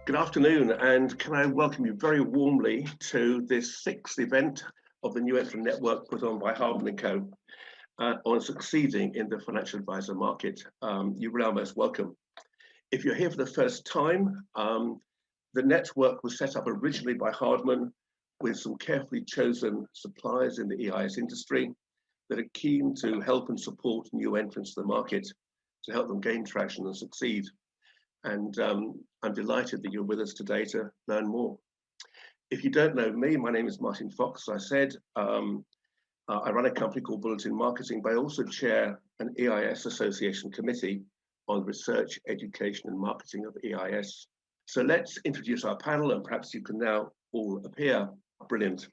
Good afternoon, and can I welcome you very warmly to this 6th event of the New Entrant Network put on by Hardman Co on succeeding in the financial advisor market. You really are most welcome. If you're here for the first time, the network was set up originally by Hardman with some carefully chosen suppliers in the EIS industry that are keen to help and support new entrants to the market to help them gain traction and succeed. And I'm delighted that you're with us today to learn more. If you don't know me, my name is Martin Fox. As I said, I run a company called Bulletin Marketing, but I also chair an EIS Association committee on research, education, and marketing of EIS. So let's introduce our panel, and perhaps you can now all appear. Brilliant.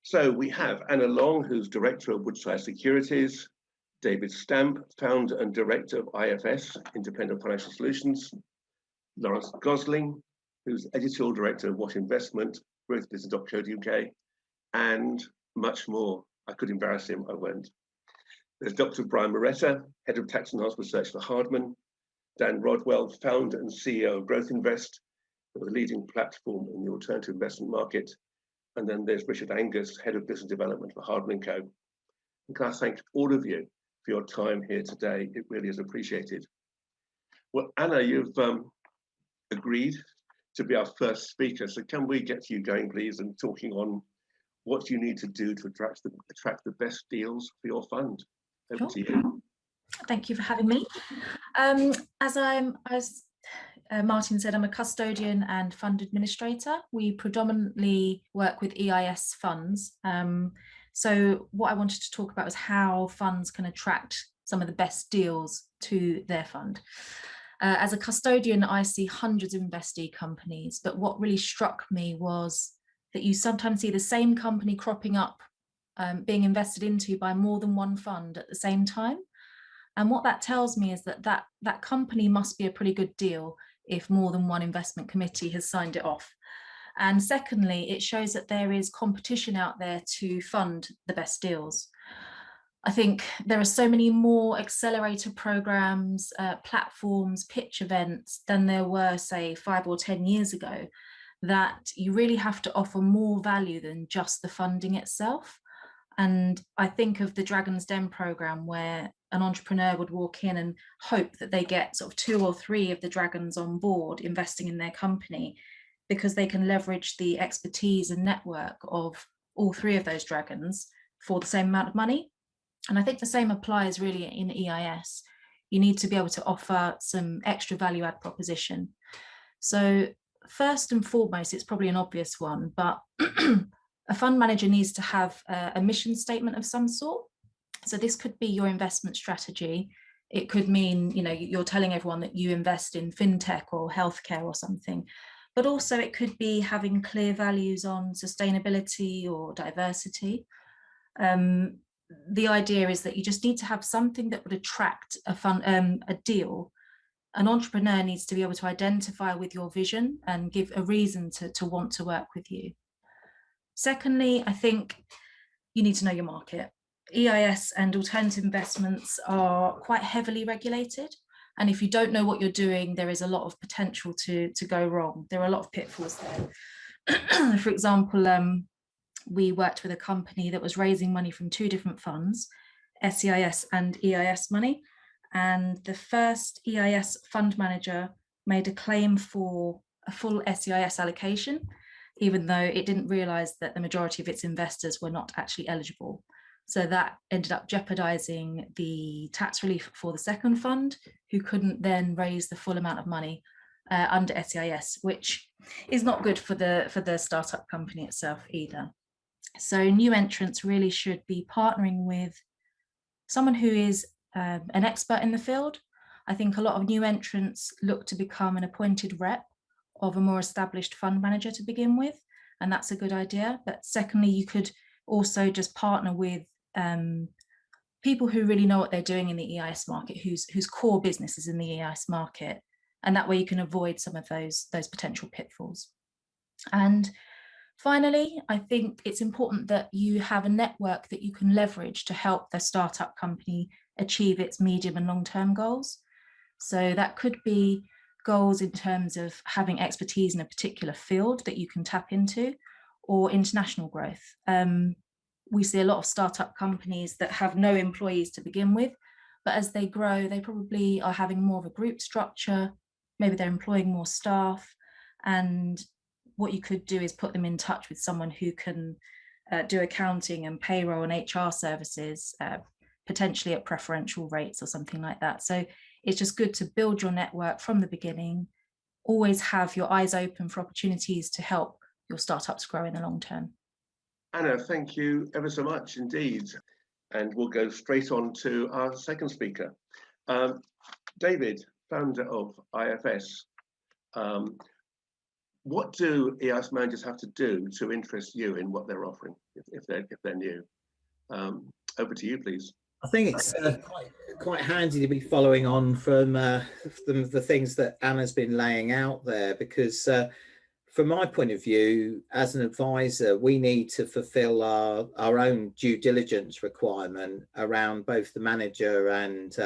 So we have Anna Long, who's Director of Woodside Securities, David Stamp, Founder and Director of IFS, Independent Financial Solutions, Lawrence Gosling, who's Editorial Director of What Investment, GrowthInvest.co.uk, and much more. I could embarrass him, I won't. There's Dr. Brian Moretta, Head of Tax Enhanced Research for Hardman, Dan Rodwell, Founder and CEO of GrowthInvest, the leading platform in the alternative investment market, and then there's Richard Angus, Head of Business Development for Hardman Co. And can I thank all of you for your time here today? It really is appreciated. Well, Anna, you've agreed to be our first speaker, so can we get you going, please, and talking on what you need to do to attract the best deals for your fund? Over to you. Thank you for having me. As Martin said, I'm a custodian and fund administrator. We predominantly work with EIS funds. So what I wanted to talk about is how funds can attract some of the best deals to their fund. As a custodian, I see hundreds of investee companies, but what really struck me was that you sometimes see the same company cropping up, being invested into by more than one fund at the same time. And what that tells me is that company must be a pretty good deal if more than one investment committee has signed it off. And secondly, it shows that there is competition out there to fund the best deals. I think there are so many more accelerator programs, platforms, pitch events than there were, say, 5 or 10 years ago, that you really have to offer more value than just the funding itself. And I think of the Dragon's Den program, where an entrepreneur would walk in and hope that they get sort of 2 or 3 of the dragons on board investing in their company, because they can leverage the expertise and network of all 3 of those dragons for the same amount of money. And I think the same applies really in EIS. You need to be able to offer some extra value add proposition. So first and foremost, it's probably an obvious one, but a fund manager needs to have a mission statement of some sort. So this could be your investment strategy. It could mean, you're telling everyone that you invest in fintech or healthcare or something, but also it could be having clear values on sustainability or diversity. The idea is that you just need to have something that would attract a deal. An entrepreneur needs to be able to identify with your vision and give a reason to want to work with you. Secondly, I think you need to know your market. EIS and alternative investments are quite heavily regulated. And if you don't know what you're doing, there is a lot of potential to go wrong. There are a lot of pitfalls there. For example, we worked with a company that was raising money from 2 different funds, SEIS and EIS money. And the first EIS fund manager made a claim for a full SEIS allocation, even though it didn't realize that the majority of its investors were not actually eligible. So that ended up jeopardizing the tax relief for the second fund, who couldn't then raise the full amount of money under SEIS, which is not good for the startup company itself either. So new entrants really should be partnering with someone who is an expert in the field. I think a lot of new entrants look to become an appointed rep of a more established fund manager to begin with, and that's a good idea. But secondly, you could also just partner with people who really know what they're doing in the EIS market, whose core business is in the EIS market, and that way you can avoid some of those potential pitfalls. And finally, I think it's important that you have a network that you can leverage to help the startup company achieve its medium and long-term goals. So that could be goals in terms of having expertise in a particular field that you can tap into, or international growth. We see a lot of startup companies that have no employees to begin with, but as they grow, they probably are having more of a group structure. Maybe they're employing more staff, and what you could do is put them in touch with someone who can do accounting and payroll and HR services, potentially at preferential rates or something like that. So it's just good to build your network from the beginning, always have your eyes open for opportunities to help your startups grow in the long term. Anna, thank you ever so much indeed. And we'll go straight on to our second speaker. David, founder of IFS. What do EIS managers have to do to interest you in what they're offering, if they're new? Over to you, please. I think it's quite handy to be following on from the things that Anna's been laying out there, because from my point of view, as an advisor, we need to fulfill our own due diligence requirement around both the manager and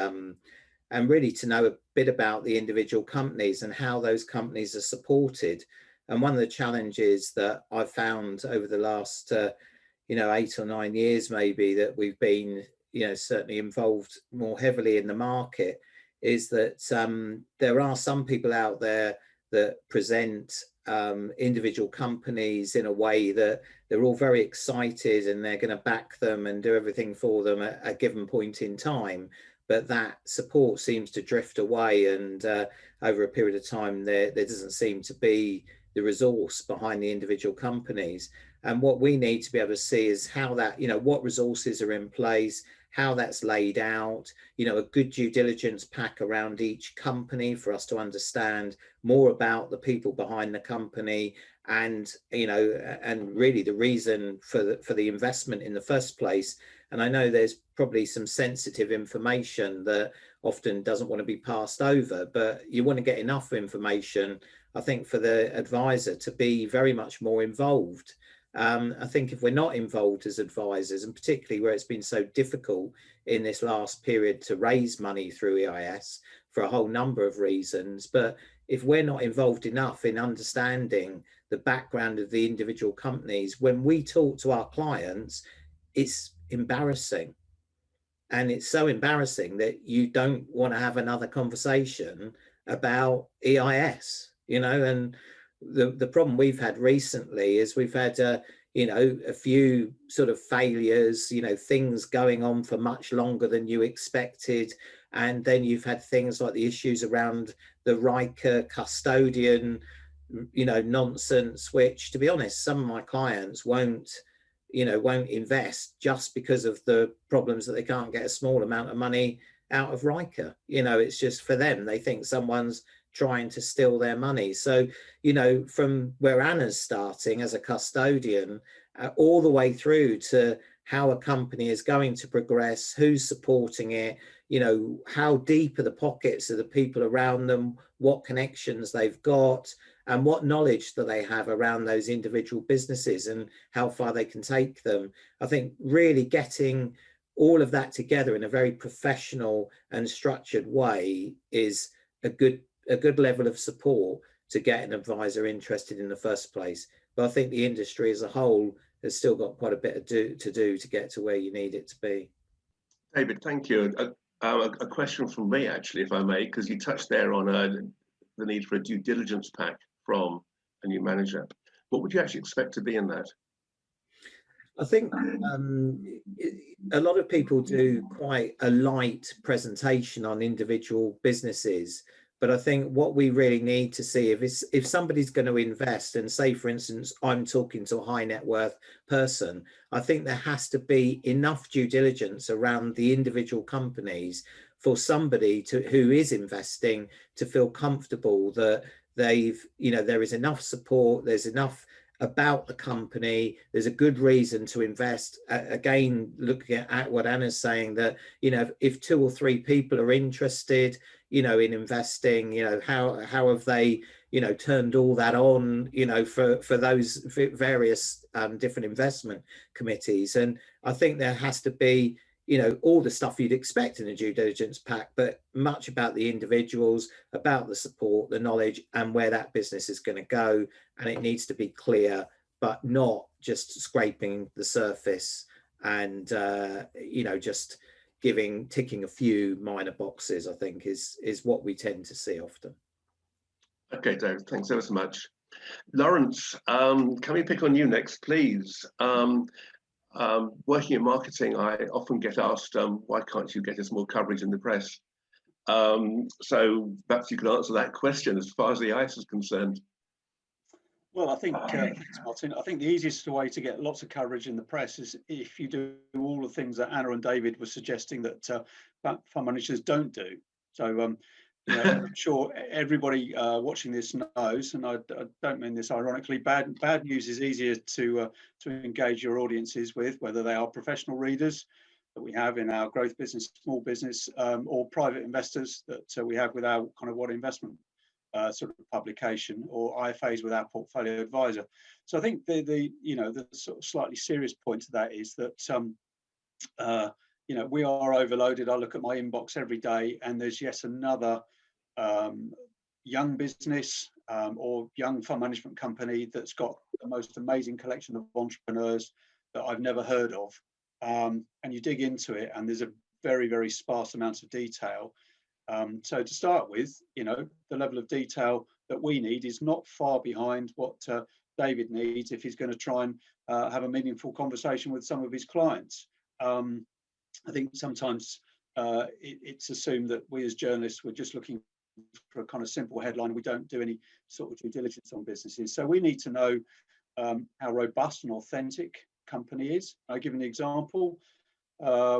really to know a bit about the individual companies and how those companies are supported. And one of the challenges that I've found over the last 8 or 9 years maybe that we've been certainly involved more heavily in the market is that there are some people out there that present individual companies in a way that they're all very excited and they're going to back them and do everything for them at a given point in time, but that support seems to drift away, and over a period of time there doesn't seem to be the resource behind the individual companies. And what we need to be able to see is how that, what resources are in place, how that's laid out, a good due diligence pack around each company for us to understand more about the people behind the company, and and really the reason for the investment in the first place. And I know there's probably some sensitive information that often doesn't want to be passed over, but you want to get enough information, I think, for the advisor to be very much more involved. I think if we're not involved as advisors, and particularly where it's been so difficult in this last period to raise money through EIS for a whole number of reasons, but if we're not involved enough in understanding the background of the individual companies, when we talk to our clients, it's embarrassing. And it's so embarrassing that you don't want to have another conversation about EIS, and the problem we've had recently is we've had a few sort of failures, things going on for much longer than you expected, and then you've had things like the issues around the Riker custodian nonsense, which, to be honest, some of my clients won't invest just because of the problems that they can't get a small amount of money out of Riker. It's just, for them, they think someone's trying to steal their money. So, from where Anna's starting as a custodian, all the way through to how a company is going to progress, who's supporting it, how deep are the pockets of the people around them, what connections they've got, and what knowledge do they have around those individual businesses and how far they can take them. I think really getting all of that together in a very professional and structured way is a good level of support to get an advisor interested in the first place. But I think the industry as a whole has still got quite a bit to do to get to where you need it to be. David, thank you. A question from me, actually, if I may, because you touched there on the need for a due diligence pack from a new manager. What would you actually expect to be in that? I think a lot of people do quite a light presentation on individual businesses, but I think what we really need to see if somebody's going to invest, and say, for instance, I'm talking to a high net worth person, I think there has to be enough due diligence around the individual companies for somebody who is investing to feel comfortable that there is enough support, there's enough about the company, there's a good reason to invest. Again, looking at what Anna's saying, that if 2 or 3 people are interested in investing, how have they turned all that on for those various different investment committees. And I think there has to be all the stuff you'd expect in a due diligence pack, but much about the individuals, about the support, the knowledge, and where that business is going to go. And it needs to be clear, but not just scraping the surface and, just ticking a few minor boxes, I think is what we tend to see often. Okay, David, thanks ever so much. Lawrence, can we pick on you next, please? Working in marketing, I often get asked, why can't you get us more coverage in the press? So perhaps you could answer that question as far as the ICE is concerned. Well, I think, thanks, Martin. I think the easiest way to get lots of coverage in the press is if you do all the things that Anna and David were suggesting that fund managers don't do. So, I'm sure everybody watching this knows, and I don't mean this ironically, bad news is easier to engage your audiences with, whether they are professional readers that we have in our growth business, small business, or private investors that we have with our kind of what investment sort of publication, or IFAs with our portfolio advisor. So I think the sort of slightly serious point to that is that we are overloaded. I look at my inbox every day, and there's yet another young business or young fund management company that's got the most amazing collection of entrepreneurs that I've never heard of. And you dig into it, and there's a very, very sparse amount of detail. So to start with, the level of detail that we need is not far behind what David needs if he's going to try and have a meaningful conversation with some of his clients. I think sometimes it's assumed that we as journalists, we're just looking for a kind of simple headline. We don't do any sort of due diligence on businesses. So we need to know how robust and authentic company is. I'll give an example.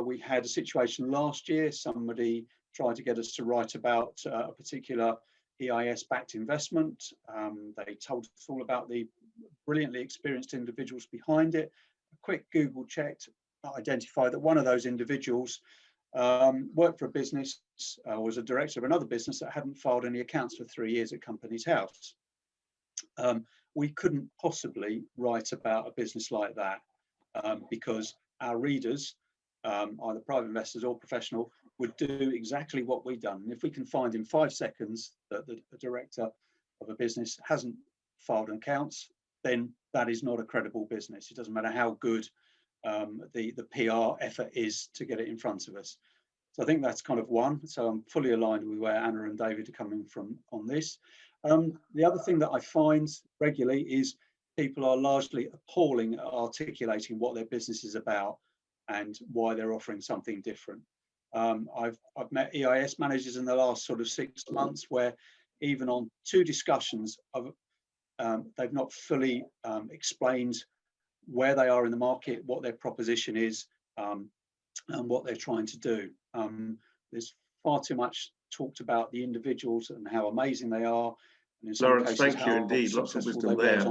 We had a situation last year, somebody tried to get us to write about a particular EIS-backed investment. They told us all about the brilliantly experienced individuals behind it. A quick Google check identified that one of those individuals worked for a business, was a director of another business that hadn't filed any accounts for 3 years at Companies House. We couldn't possibly write about a business like that because our readers, either private investors or professional, would do exactly what we've done. And if we can find in 5 seconds that the director of a business hasn't filed accounts, then that is not a credible business. It doesn't matter how good the PR effort is to get it in front of us. So I think that's kind of one. So I'm fully aligned with where Anna and David are coming from on this. The other thing that I find regularly is people are largely appalling at articulating what their business is about and why they're offering something different. I've met EIS managers in the last sort of 6 months where even on 2 discussions they've not fully explained where they are in the market, what their proposition is, and what they're trying to do. There's far too much talked about the individuals and how amazing they are. Lawrence, thank you indeed. Lots of wisdom there.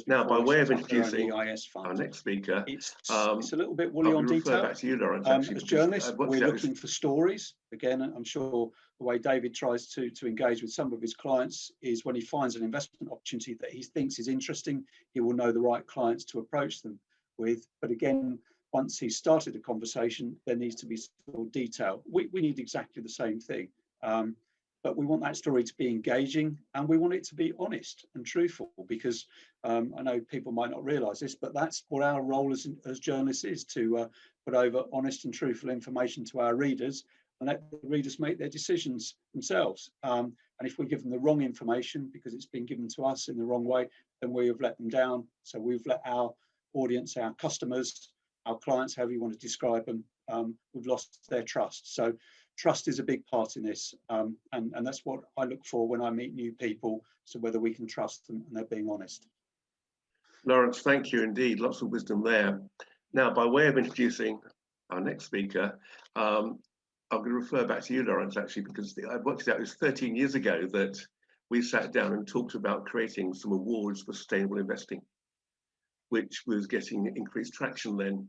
Now, by way of introducing our next speaker, it's a little bit woolly on detail. Back to you, Lawrence, as journalists, we're looking for stories. Again, I'm sure the way David tries to engage with some of his clients is when he finds an investment opportunity that he thinks is interesting, he will know the right clients to approach them with. But again, once he's started a conversation, there needs to be some detail. We need exactly the same thing. But we want that story to be engaging, and we want it to be honest and truthful, because I know people might not realise this, but that's what our role as journalists is, to put over honest and truthful information to our readers and let the readers make their decisions themselves. And if we give them the wrong information because it's been given to us in the wrong way, then we have let them down. So we've let our audience, our customers, our clients, however you want to describe them, we've lost their trust. So trust is a big part in this, and that's what I look for when I meet new people, so whether we can trust them and they're being honest. Lawrence, thank you indeed. Lots of wisdom there. Now, by way of introducing our next speaker, I'm going to refer back to you, Lawrence, actually, because I worked it out. It was 13 years ago that we sat down and talked about creating some awards for sustainable investing, which was getting increased traction then.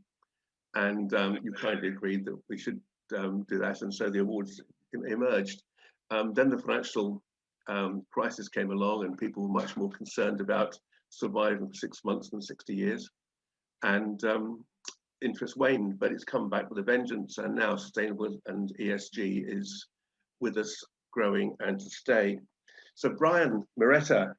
And you kindly agreed that we should do that, and so the awards emerged. Then the financial crisis came along, and people were much more concerned about surviving for 6 months than 60 years. And interest waned, but it's come back with a vengeance, and now sustainable and ESG is with us, growing and to stay. So Brian, Moretta,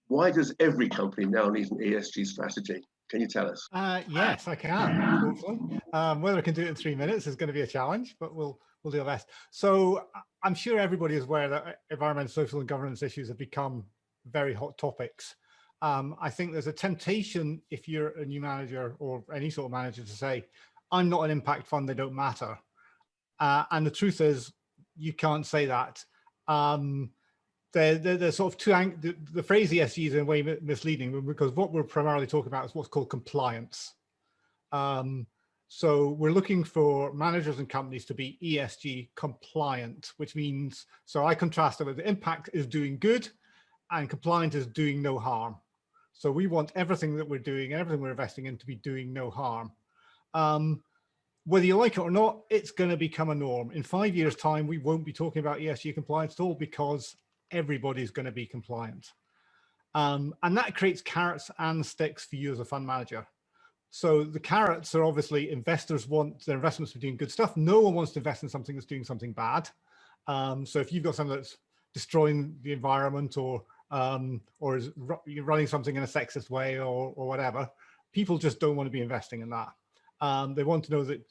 why does every company now need an ESG strategy? Can you tell us? Yes, I can, hopefully. Whether I can do it in 3 minutes is going to be a challenge, but we'll do our best. So I'm sure everybody is aware that environmental, social and governance issues have become very hot topics. I think there's a temptation, if you're a new manager or any sort of manager, to say, I'm not an impact fund, they don't matter. And the truth is, you can't say that. They're sort of the phrase ESG is in a way misleading, because what we're primarily talking about is what's called compliance. So we're looking for managers and companies to be ESG compliant, which means, so I contrast it with the impact is doing good and compliant is doing no harm. So we want everything that we're doing, everything we're investing in, to be doing no harm. Whether you like it or not, it's going to become a norm. In 5 years' time, we won't be talking about ESG compliance at all, because everybody's going to be compliant. And that creates carrots and sticks for you as a fund manager. So the carrots are obviously, investors want their investments to be doing good stuff. No one wants to invest in something that's doing something bad. So if you've got something that's destroying the environment, or is you're running something in a sexist way, or whatever, people just don't want to be investing in that. They want to know that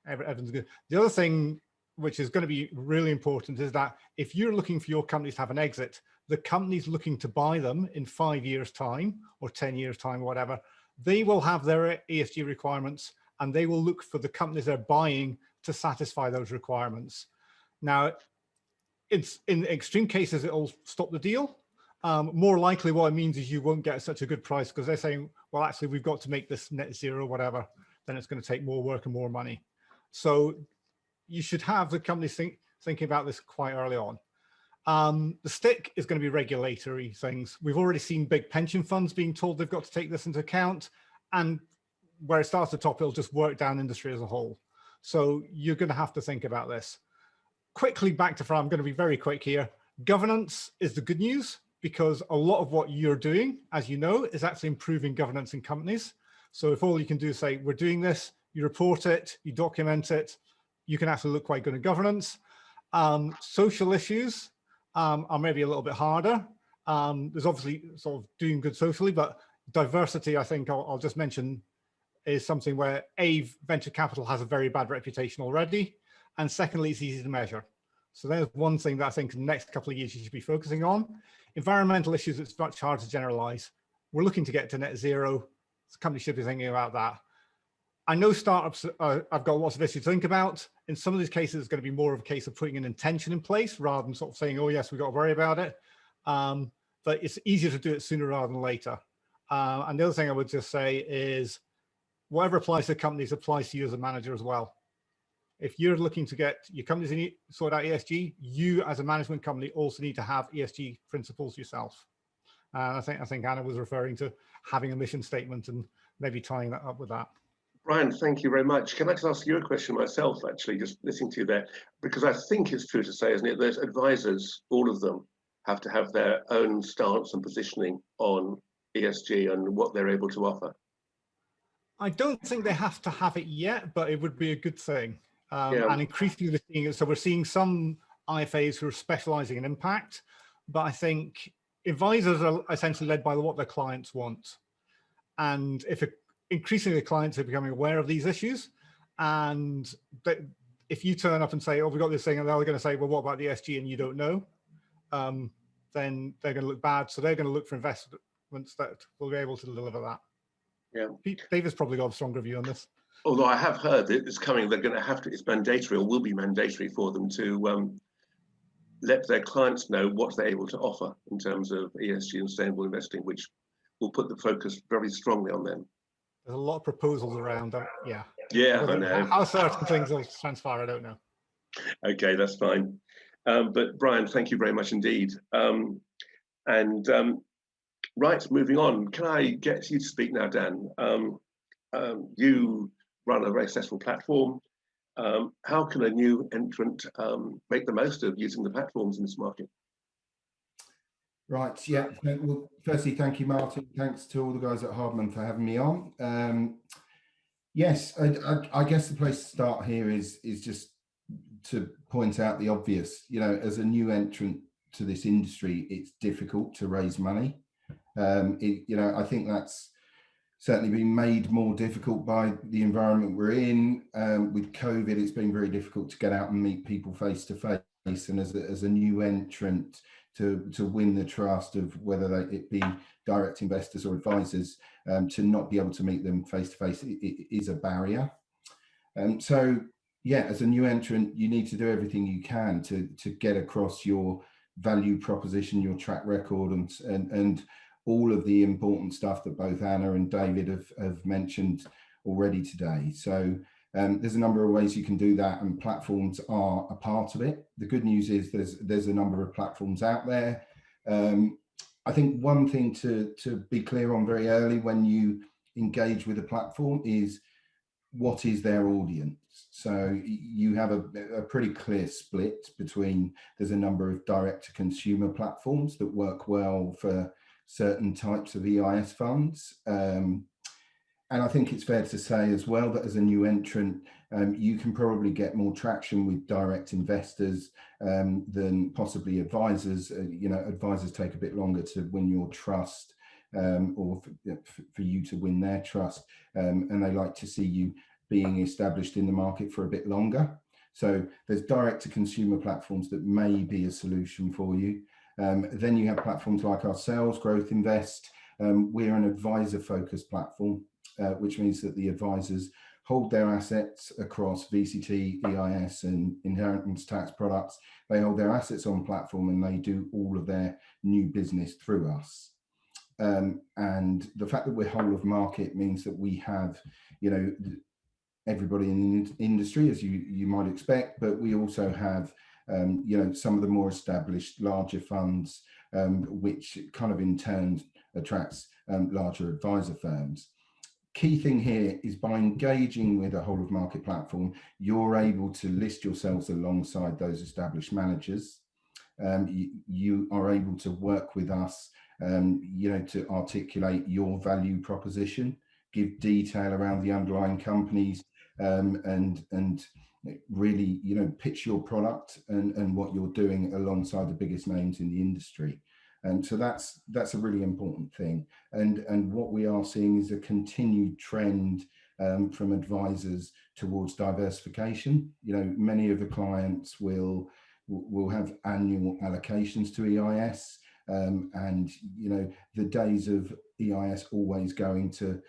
everything's good. The other thing, which is going to be really important, is that if you're looking for your companies to have an exit, the companies looking to buy them in 5 years' time or 10 years' time, or whatever, they will have their ESG requirements, and they will look for the companies they're buying to satisfy those requirements. Now, it's in extreme cases, it'll stop the deal. More likely what it means is you won't get such a good price, because they're saying, well, actually, we've got to make this net zero, whatever, then it's going to take more work and more money. So you should have the companies thinking about this quite early on. The stick is going to be regulatory things. We've already seen big pension funds being told they've got to take this into account, and where it starts at the top, it'll just work down industry as a whole. So you're going to have to think about this. Quickly back to front, I'm going to be very quick here. Governance is the good news, because a lot of what you're doing, as you know, is actually improving governance in companies. So if all you can do is say, we're doing this, you report it, you document it, you can actually look quite good at governance. Social issues are maybe a little bit harder. There's obviously sort of doing good socially, but diversity, I think I'll just mention, is something where venture capital has a very bad reputation already. And secondly, it's easy to measure. So there's one thing that I think in the next couple of years you should be focusing on. Environmental issues, it's much harder to generalize. We're looking to get to net zero. The company should be thinking about that. I know startups, I've got lots of issues to think about. In some of these cases, it's going to be more of a case of putting an intention in place rather than sort of saying, oh yes, we've got to worry about it. But it's easier to do it sooner rather than later. And the other thing I would just say is, whatever applies to companies applies to you as a manager as well. If you're looking to get your companies to sort out ESG, you as a management company also need to have ESG principles yourself. I think Anna was referring to having a mission statement and maybe tying that up with that. Brian, thank you very much. Can I just ask you a question myself, actually, just listening to you there? Because I think it's true to say, isn't it, that advisors, all of them, have to have their own stance and positioning on ESG and what they're able to offer. I don't think they have to have it yet, but it would be a good thing. Yeah. And increasingly we're seeing it. So we're seeing some IFAs who are specializing in impact, but I think advisors are essentially led by what their clients want. And increasingly the clients are becoming aware of these issues, and if you turn up and say, oh, we've got this thing, and they're going to say, well, what about the ESG, and you don't know, then they're going to look bad. So they're going to look for investments that will be able to deliver that. Yeah. David's probably got a stronger view on this. Although I have heard that it's coming, they're going to have to, it's mandatory or will be mandatory for them to let their clients know what they're able to offer in terms of ESG and sustainable investing, which will put the focus very strongly on them. There's a lot of proposals around. Yeah. Yeah, I know. How certain things will transpire, I don't know. Okay, that's fine. But Brian, thank you very much indeed. Right, moving on. Can I get you to speak now, Dan? You run a very successful platform. How can a new entrant make the most of using the platforms in this market? Right, yeah. Well, firstly, thank you, Martin. Thanks to all the guys at Hardman for having me on. Yes, I guess the place to start here is just to point out the obvious. You know, as a new entrant to this industry, it's difficult to raise money. You know, I think that's certainly been made more difficult by the environment we're in. With COVID, it's been very difficult to get out and meet people face to face. And as a new entrant, to win the trust of whether it be direct investors or advisors, to not be able to meet them face to face is a barrier. So yeah, as a new entrant, you need to do everything you can to get across your value proposition, your track record, and all of the important stuff that both Anna and David have mentioned already today. So there's a number of ways you can do that, and platforms are a part of it. The good news is there's a number of platforms out there. I think one thing to be clear on very early when you engage with a platform is what is their audience. So you have a pretty clear split between, there's a number of direct to consumer platforms that work well for certain types of EIS funds. And I think it's fair to say as well that as a new entrant, you can probably get more traction with direct investors than possibly advisors. You know, advisors take a bit longer to win your trust, or for you to win their trust, and they like to see you being established in the market for a bit longer. So there's direct to consumer platforms that may be a solution for you. Then you have platforms like ourselves, GrowthInvest. We're an advisor focused platform, which means that the advisors hold their assets across VCT, EIS and inheritance tax products. They hold their assets on platform and they do all of their new business through us. And the fact that we're whole of market means that we have, you know, everybody in the industry, as you might expect, but we also have, you know, some of the more established larger funds, which kind of in turn attracts larger advisor firms. Key thing here is by engaging with a whole of market platform, you're able to list yourselves alongside those established managers. You are able to work with us, you know, to articulate your value proposition, give detail around the underlying companies, and really, you know, pitch your product and what you're doing alongside the biggest names in the industry. And so that's a really important thing. And what we are seeing is a continued trend from advisors towards diversification. You know, many of the clients will have annual allocations to EIS. And you know, the days of EIS always going to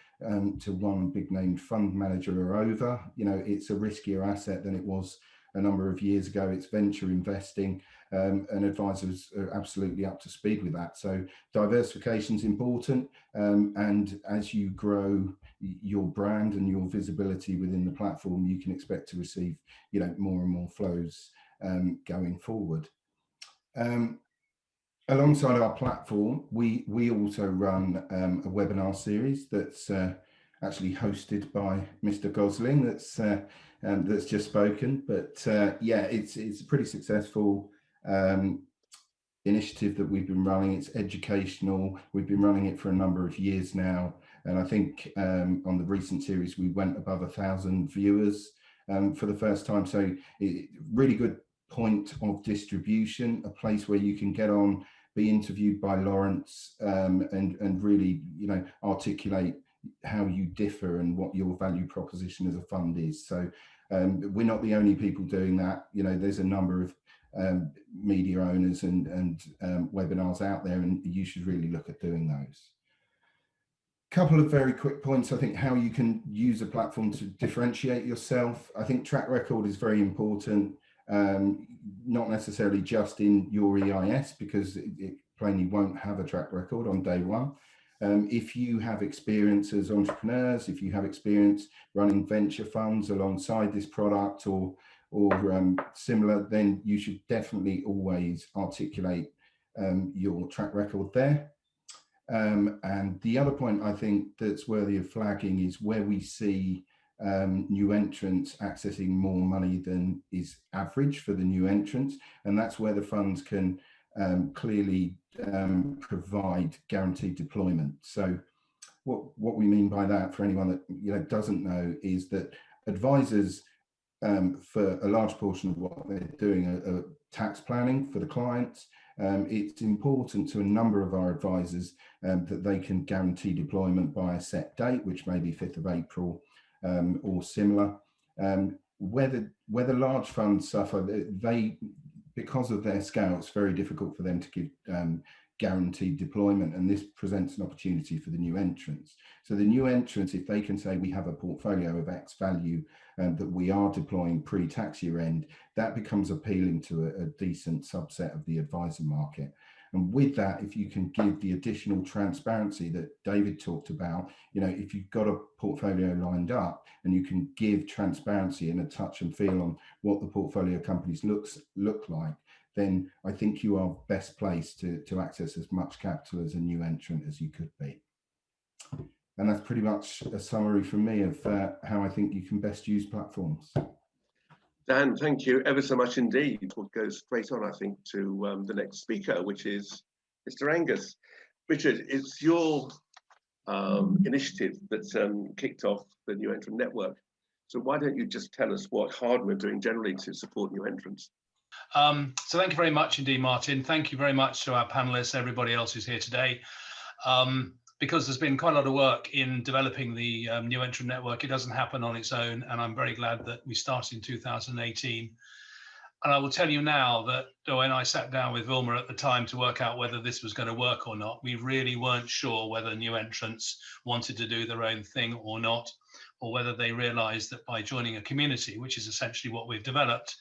one big named fund manager are over. You know, it's a riskier asset than it was a number of years ago. It's venture investing, and advisors are absolutely up to speed with that. So diversification is important, and as you grow your brand and your visibility within the platform, you can expect to receive, you know, more and more flows going forward. Alongside our platform, we also run a webinar series that's actually hosted by Mr. Gosling, that's just spoken. But yeah, it's a pretty successful initiative that we've been running. It's educational. We've been running it for a number of years now, and I think on the recent series we went above 1,000 viewers for the first time. So really good point of distribution, a place where you can get on, be interviewed by Lawrence, and really, you know, articulate how you differ and what your value proposition as a fund is. So we're not the only people doing that. You know, there's a number of media owners and webinars out there, and you should really look at doing those. Couple of very quick points. I think how you can use a platform to differentiate yourself. I think track record is very important. Not necessarily just in your EIS, because it plainly won't have a track record on day one. If you have experience as entrepreneurs, if you have experience running venture funds alongside this product or similar, then you should definitely always articulate your track record there. And the other point I think that's worthy of flagging is where we see new entrants accessing more money than is average for the new entrants, and that's where the funds can clearly provide guaranteed deployment. So what we mean by that, for anyone that doesn't know, is that advisors, for a large portion of what they're doing, are tax planning for the clients. It's important to a number of our advisors that they can guarantee deployment by a set date, which may be 5th of April or similar. Whether large funds suffer, because of their scale, it's very difficult for them to give guaranteed deployment, and this presents an opportunity for the new entrants. So the new entrants, if they can say we have a portfolio of X value that we are deploying pre-tax year end, that becomes appealing to a decent subset of the advisor market. And with that, if you can give the additional transparency that David talked about, if you've got a portfolio lined up and you can give transparency and a touch and feel on what the portfolio companies look like, then I think you are best placed to access as much capital as a new entrant as you could be. And that's pretty much a summary from me of how I think you can best use platforms. Dan, thank you ever so much indeed. We'll go straight on, I think, to the next speaker, which is Mr. Angus. Richard, it's your initiative that kicked off the New Entrant Network. So why don't you just tell us what Hardman are doing generally to support new entrants? So thank you very much indeed, Martin. Thank you very much to our panelists, everybody else who's here today. Because there's been quite a lot of work in developing the New Entrant Network. It doesn't happen on its own, and I'm very glad that we started in 2018. And I will tell you now that when I sat down with Vilma at the time to work out whether this was going to work or not, we really weren't sure whether new entrants wanted to do their own thing or not, or whether they realized that by joining a community, which is essentially what we've developed,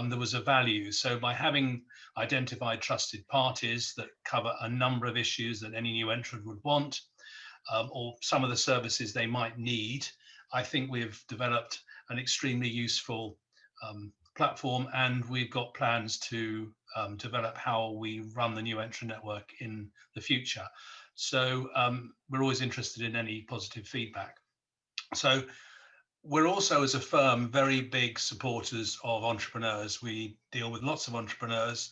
there was a value. So by having identified trusted parties that cover a number of issues that any new entrant would want, or some of the services they might need, I think we've developed an extremely useful platform, and we've got plans to develop how we run the New Entrant Network in the future. So we're always interested in any positive feedback. So we're also, as a firm, very big supporters of entrepreneurs. We deal with lots of entrepreneurs,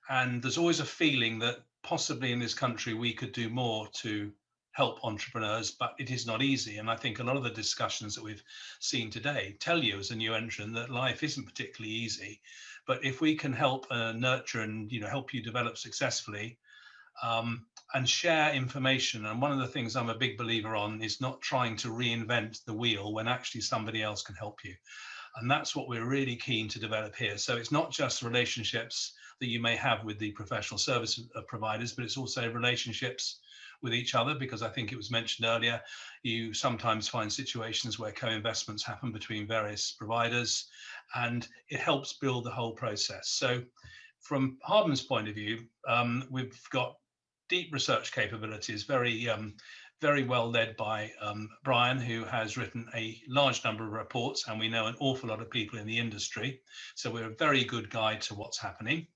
and there's always a feeling that possibly in this country we could do more to help entrepreneurs, but it is not easy. And I think a lot of the discussions that we've seen today tell you as a new entrant that life isn't particularly easy. But if we can help nurture and help you develop successfully, and share information. And one of the things I'm a big believer on is not trying to reinvent the wheel when actually somebody else can help you. And that's what we're really keen to develop here. So it's not just relationships that you may have with the professional service providers, but it's also relationships with each other, because I think it was mentioned earlier, you sometimes find situations where co-investments happen between various providers, and it helps build the whole process. So from Hardman's point of view, we've got deep research capabilities, very well led by Brian, who has written a large number of reports, and we know an awful lot of people in the industry. So we're a very good guide to what's happening.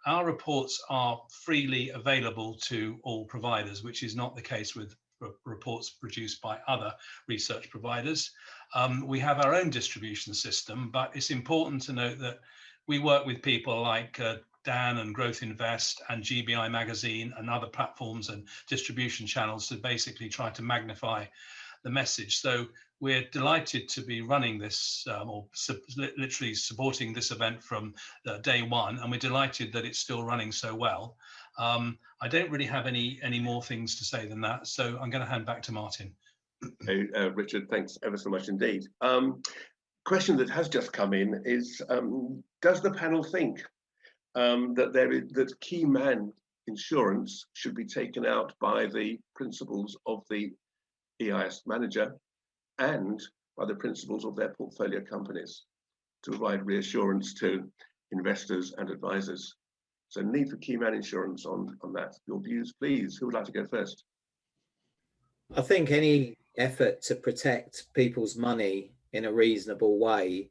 Our reports are freely available to all providers, which is not the case with reports produced by other research providers. We have our own distribution system, but it's important to note that we work with people like Dan and GrowthInvest and GBI Magazine and other platforms and distribution channels to basically try to magnify the message. So we're delighted to be running this literally supporting this event from day one, and we're delighted that it's still running so well. I don't really have any more things to say than that, so I'm going to hand back to Martin. Hey, Richard, thanks ever so much indeed. Question that has just come in is, does the panel think that key man insurance should be taken out by the principals of the EIS manager and by the principals of their portfolio companies to provide reassurance to investors and advisors? So need for key man insurance on that. Your views, please. Who would like to go first? I think any effort to protect people's money in a reasonable way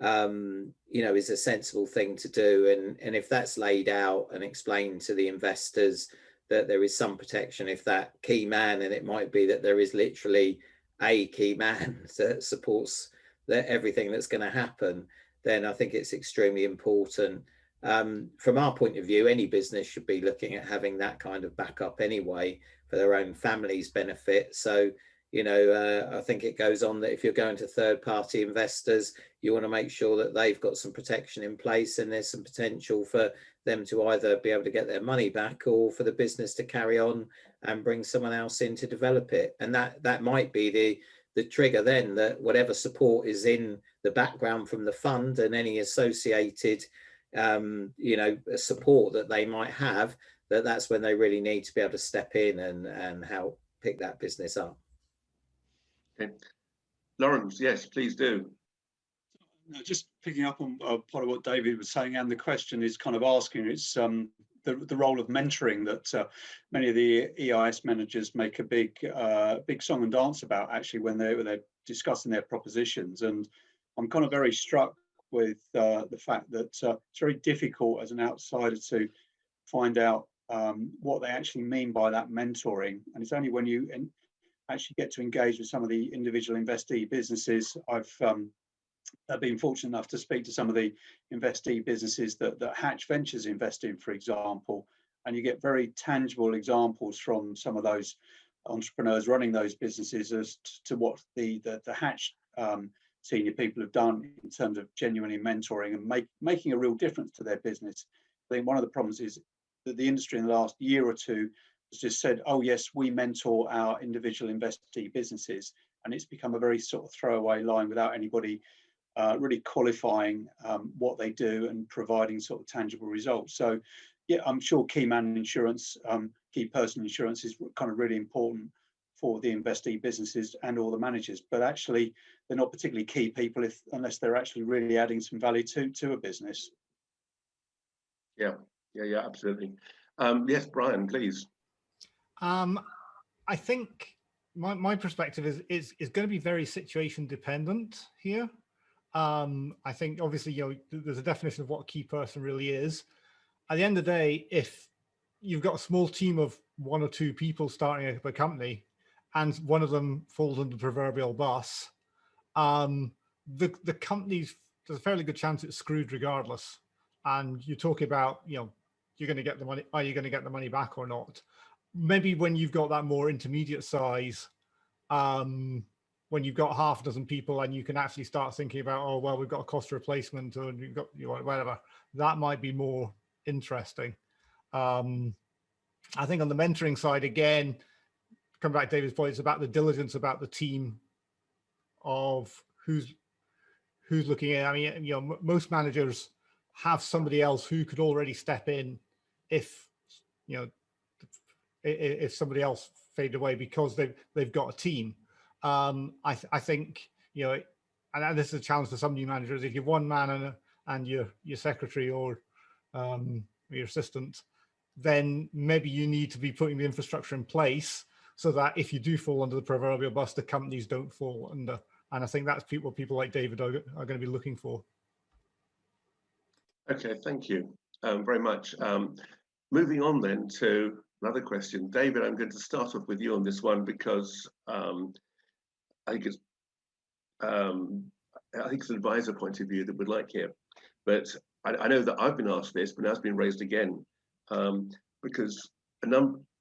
is a sensible thing to do, and if that's laid out and explained to the investors that there is some protection, if that key man, and it might be that there is literally a key man that supports everything that's going to happen, then I think it's extremely important From our point of view, any business should be looking at having that kind of backup anyway for their own family's benefit. So, I think it goes on that if you're going to third-party investors, you want to make sure that they've got some protection in place, and there's some potential for them to either be able to get their money back or for the business to carry on and bring someone else in to develop it. And that might be the trigger then, that whatever support is in the background from the fund and any associated support that they might have, that's when they really need to be able to step in and help pick that business up. Okay. Lawrence, yes, please do. No, just picking up on part of what David was saying, and the question is kind of asking, it's the role of mentoring that many of the EIS managers make a big song and dance about, actually, when they're discussing their propositions. And I'm kind of very struck with the fact that it's very difficult as an outsider to find out what they actually mean by that mentoring. And it's only when you actually get to engage with some of the individual investee businesses. I've been fortunate enough to speak to some of the investee businesses that Hatch Ventures invest in, for example, and you get very tangible examples from some of those entrepreneurs running those businesses as to what the Hatch senior people have done in terms of genuinely mentoring and making a real difference to their business. I think one of the problems is that the industry in the last year or two has just said, oh yes, we mentor our individual investee businesses, and it's become a very sort of throwaway line without anybody really qualifying what they do and providing sort of tangible results. So yeah, I'm sure key man insurance, key person insurance is kind of really important for the investee businesses and all the managers, but actually they're not particularly key people unless they're actually really adding some value to a business. Yeah, absolutely. Yes, Brian, please. I think my perspective is going to be very situation dependent here. I think obviously, there's a definition of what a key person really is. At the end of the day, if you've got a small team of 1 or 2 people starting a company and one of them falls under the proverbial bus, the company's, there's a fairly good chance it's screwed regardless. And you're talking about, you're going to get the money. Are you going to get the money back or not? Maybe when you've got that more intermediate size, when you've got half a dozen people and you can actually start thinking about, oh, well, we've got a cost replacement or you've got whatever, that might be more interesting. I think on the mentoring side, again, come back to David's point, it's about the diligence about the team of who's looking at. I mean, most managers have somebody else who could already step in if somebody else faded away because they've got a team. I think, and this is a challenge for some new managers. If you're one man and your secretary or your assistant, then maybe you need to be putting the infrastructure in place so that if you do fall under the proverbial bus, the companies don't fall under. And I think that's what people like David are going to be looking for. Okay, thank you very much. Moving on then to another question. David, I'm going to start off with you on this one because I think it's an advisor point of view that we'd like here. But I know that I've been asked this, but now it's been raised again because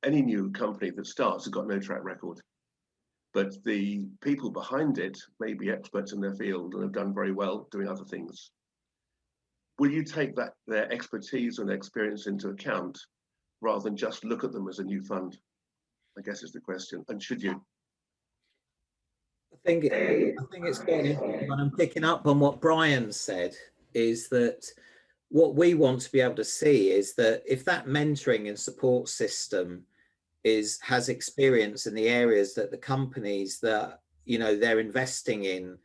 any new company that starts has got no track record. But the people behind it may be experts in their field and have done very well doing other things. Will you take their expertise and experience into account rather than just look at them as a new fund? I guess is the question. And should you? I think it's quite interesting. I'm picking up on what Brian said, is that what we want to be able to see is that if that mentoring and support system has experience in the areas that the companies that they're investing in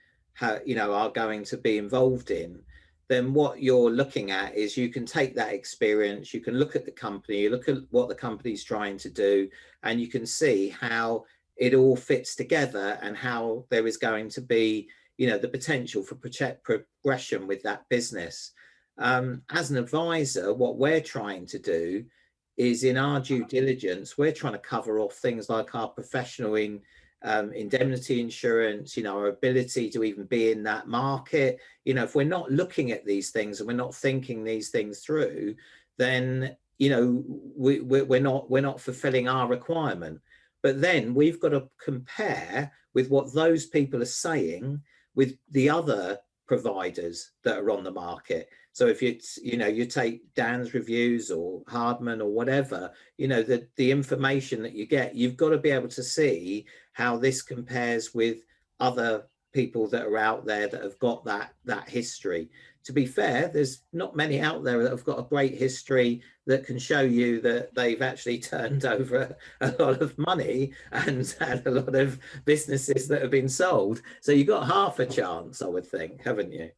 are going to be involved in, then what you're looking at is you can take that experience, you can look at the company, you look at what the company's trying to do, and you can see how it all fits together and how there is going to be the potential for progression with that business. As an advisor, what we're trying to do is, in our due diligence, we're trying to cover off things like our professional indemnity insurance, you know, our ability to even be in that market. You know, if we're not looking at these things and we're not thinking these things through, then, you know, we're not fulfilling our requirement. But then we've got to compare with what those people are saying with the other providers that are on the market. So if you take Dan's reviews or Hardman or whatever, you know, the information that you get, you've got to be able to see how this compares with other people that are out there that have got that history. To be fair, there's not many out there that have got a great history that can show you that they've actually turned over a lot of money and had a lot of businesses that have been sold. So you've got half a chance, I would think, haven't you?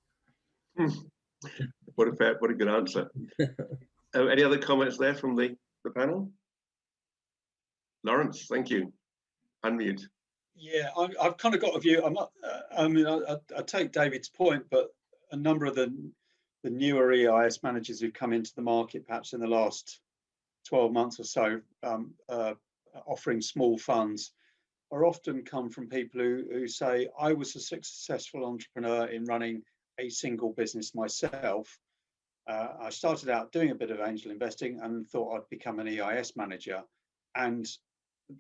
What a good answer. Any other comments there from the panel? Lawrence, thank you. Unmute. Yeah, I've kind of got a view. I'm not. I mean, I take David's point, but a number of the newer EIS managers who've come into the market, perhaps in the last 12 months or so, offering small funds, are often come from people who say, I was a successful entrepreneur in running a single business myself. I started out doing a bit of angel investing and thought I'd become an EIS manager. And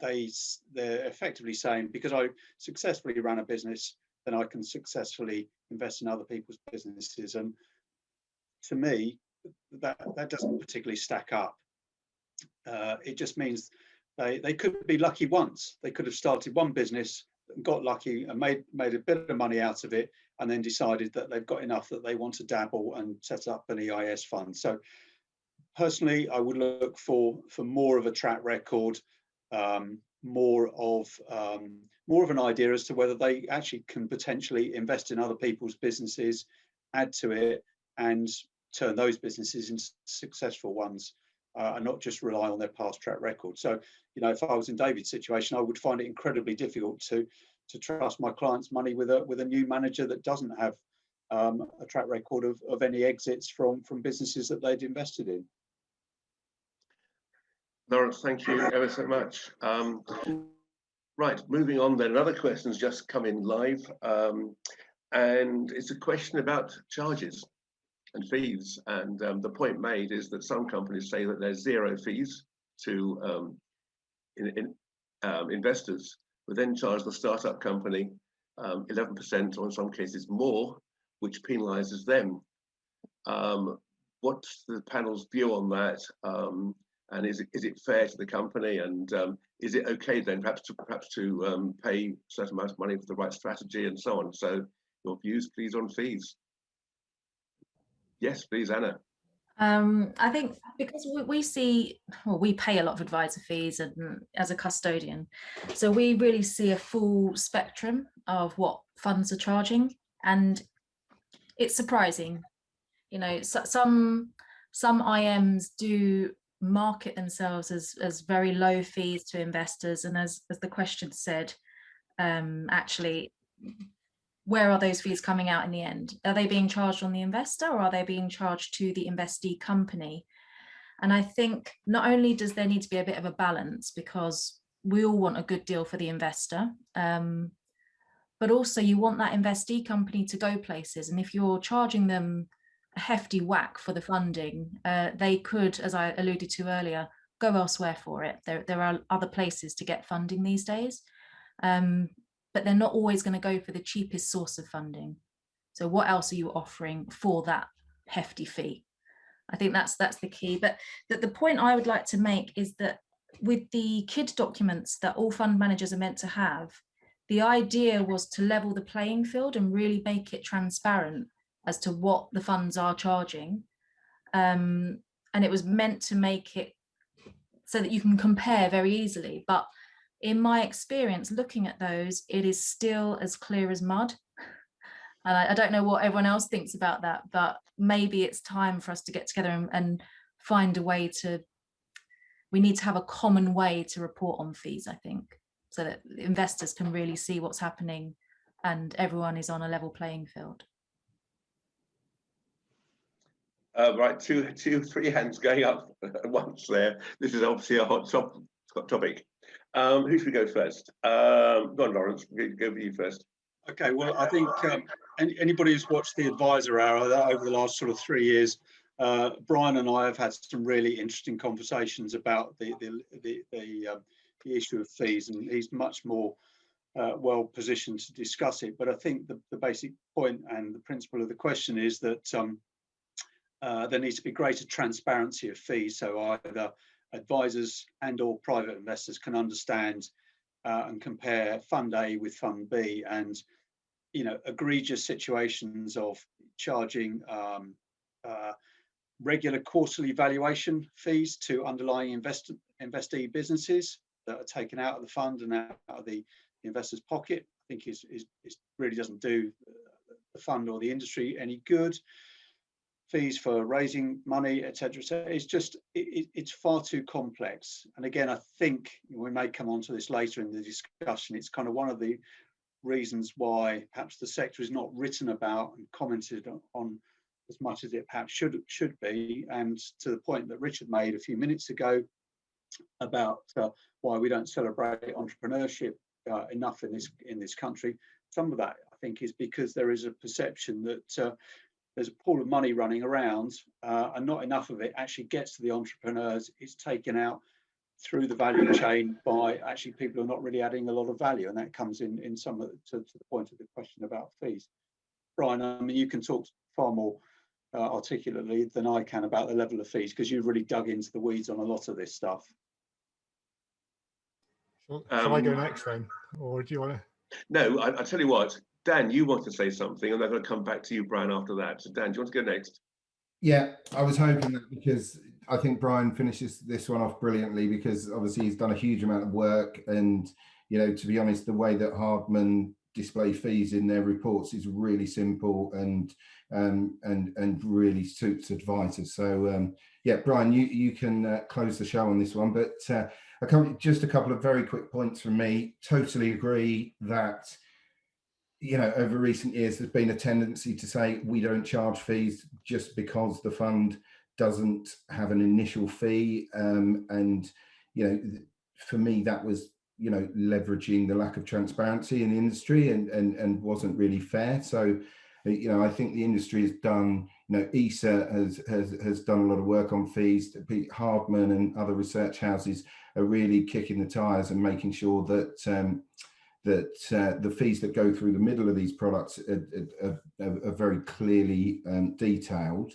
they're effectively saying, because I successfully ran a business, then I can successfully invest in other people's businesses. And to me, that doesn't particularly stack up. It just means they could be lucky once. They could have started one business, got lucky and made a bit of money out of it, and then decided that they've got enough that they want to dabble and set up an EIS fund. So personally, I would look for more of a track record, more of an idea as to whether they actually can potentially invest in other people's businesses, add to it, and turn those businesses into successful ones, and not just rely on their past track record. So, you know, if I was in David's situation, I would find it incredibly difficult to trust my clients' money with a new manager that doesn't have a track record of any exits from businesses that they'd invested in. Lawrence, thank you ever so much. Right, moving on then. Another question's just come in live, and it's a question about charges and fees. And the point made is that some companies say that there's zero fees to investors, but then charge the startup company 11%, or in some cases more, which penalizes them. What's the panel's view on that? And is it fair to the company? And is it okay then perhaps to pay a certain amount of money for the right strategy and so on? So your views, please, on fees. Yes, please, Anna. I think because we pay a lot of advisor fees and as a custodian, so we really see a full spectrum of what funds are charging, and it's surprising. You know, so, some IMs do market themselves as very low fees to investors, and as the question said, actually, where are those fees coming out in the end? Are they being charged on the investor, or are they being charged to the investee company? And I think not only does there need to be a bit of a balance, because we all want a good deal for the investor, but also you want that investee company to go places. And if you're charging them a hefty whack for the funding, they could, as I alluded to earlier, go elsewhere for it. There are other places to get funding these days. But they're not always going to go for the cheapest source of funding. So what else are you offering for that hefty fee? I think that's the key. But the point I would like to make is that with the KID documents that all fund managers are meant to have, the idea was to level the playing field and really make it transparent as to what the funds are charging. And it was meant to make it so that you can compare very easily. But in my experience, looking at those, it is still as clear as mud. And I don't know what everyone else thinks about that, but maybe it's time for us to get together and find a way we need to have a common way to report on fees, I think, so that investors can really see what's happening and everyone is on a level playing field. Right, three hands going up at once there. This is obviously a hot topic. Who should we go first? Go on, Lawrence. Go with you first. Okay, well, I think anybody who's watched the Advisor Hour over the last sort of 3 years, Brian and I have had some really interesting conversations about the issue of fees, and he's much more well positioned to discuss it. But I think the basic point and the principle of the question is that there needs to be greater transparency of fees, so either advisors and or private investors can understand and compare Fund A with Fund B, and egregious situations of charging regular quarterly valuation fees to underlying investee businesses that are taken out of the fund and out of the investor's pocket. I think is really doesn't do the fund or the industry any good. Fees for raising money, etc. So it's far too complex. And again, I think we may come on to this later in the discussion. It's kind of one of the reasons why perhaps the sector is not written about and commented on as much as it perhaps should be. And to the point that Richard made a few minutes ago about why we don't celebrate entrepreneurship enough in this country, some of that I think is because there is a perception that there's a pool of money running around and not enough of it actually gets to the entrepreneurs. It's taken out through the value chain by actually people who are not really adding a lot of value, and that comes in some of to the point of the question about fees. Brian, I mean, you can talk far more articulately than I can about the level of fees because you've really dug into the weeds on a lot of this stuff. Shall I go next then, or do you want to? No, I tell you what, Dan, you want to say something, and I'm going to come back to you, Brian, after that. So Dan, do you want to go next? Yeah, I was hoping that, because I think Brian finishes this one off brilliantly, because obviously he's done a huge amount of work, and to be honest, the way that Hardman display fees in their reports is really simple and really suits advisors. So yeah, Brian, you can close the show on this one, but just a couple of very quick points from me. Totally agree that over recent years, there's been a tendency to say we don't charge fees just because the fund doesn't have an initial fee. And for me, that was, leveraging the lack of transparency in the industry and wasn't really fair. So, I think the industry has done, ESA has done a lot of work on fees. Hardman and other research houses are really kicking the tires and making sure that the fees that go through the middle of these products are very clearly detailed.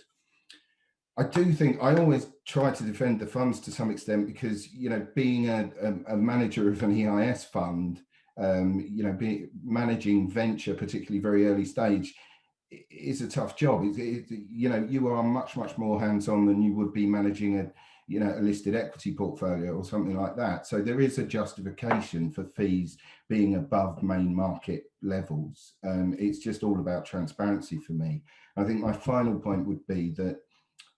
I do think I always try to defend the funds to some extent because, being a manager of an EIS fund, managing venture, particularly very early stage, is a tough job. You are much more hands-on than you would be managing a listed equity portfolio or something like that. So there is a justification for fees being above main market levels. It's just all about transparency for me. I think my final point would be that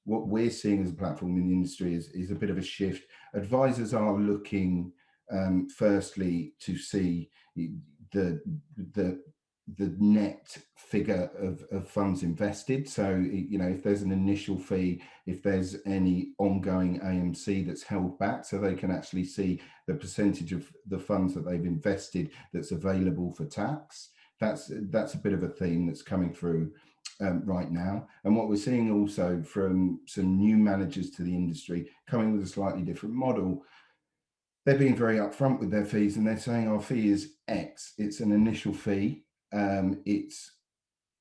what we're seeing as a platform in the industry is a bit of a shift. Advisors are looking firstly to see the net figure of funds invested. So, if there's an initial fee, if there's any ongoing AMC that's held back, so they can actually see the percentage of the funds that they've invested that's available for tax. That's a bit of a theme that's coming through right now. And what we're seeing also from some new managers to the industry coming with a slightly different model, they're being very upfront with their fees, and they're saying our fee is X. It's an initial fee.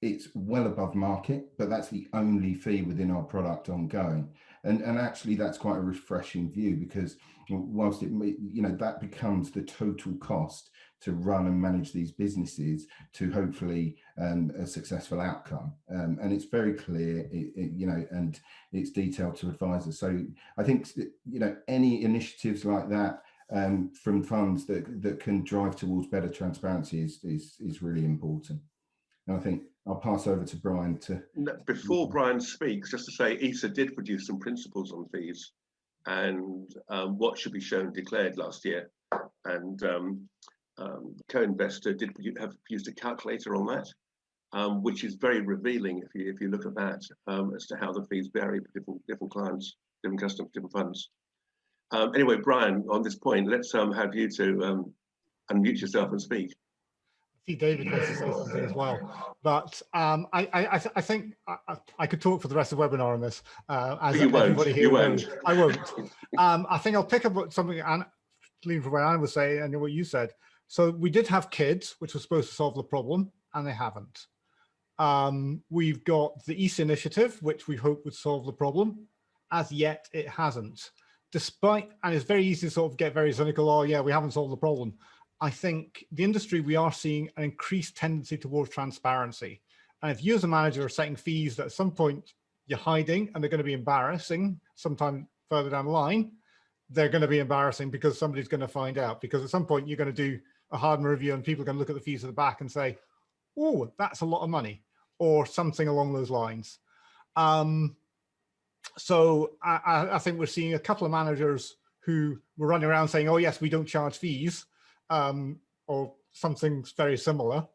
It's well above market, but that's the only fee within our product ongoing. And actually that's quite a refreshing view, because whilst that becomes the total cost to run and manage these businesses to hopefully a successful outcome. And it's very clear, and it's detailed to advisors. So I think, any initiatives like that from funds that can drive towards better transparency is really important. And I think I'll pass over to Brian to... Before Brian speaks, just to say, ESA did produce some principles on fees and what should be shown declared last year. And Co-Investor did have used a calculator on that, which is very revealing if you look at that as to how the fees vary for different clients, different customers, different funds. Anyway, Brian, on this point, let's have you to unmute yourself and speak. I see David wants to say something as well, but I think I could talk for the rest of the webinar on this. As You won't. everybody here You won't. knows. I won't. I think I'll pick up something, leading from what Anna was saying and what you said. So we did have kids, which was supposed to solve the problem, and they haven't. We've got the East Initiative, which we hope would solve the problem. As yet, it hasn't. Despite, and it's very easy to sort of get very cynical, oh yeah, we haven't solved the problem. I think the industry, we are seeing an increased tendency towards transparency. And if you as a manager are setting fees that at some point you're hiding and they're going to be embarrassing sometime further down the line, they're going to be embarrassing because somebody's going to find out. Because at some point you're going to do a Hardman review and people are going to look at the fees at the back and say, oh, that's a lot of money, or something along those lines. So I think we're seeing a couple of managers who were running around saying, oh yes, we don't charge fees, or something very similar,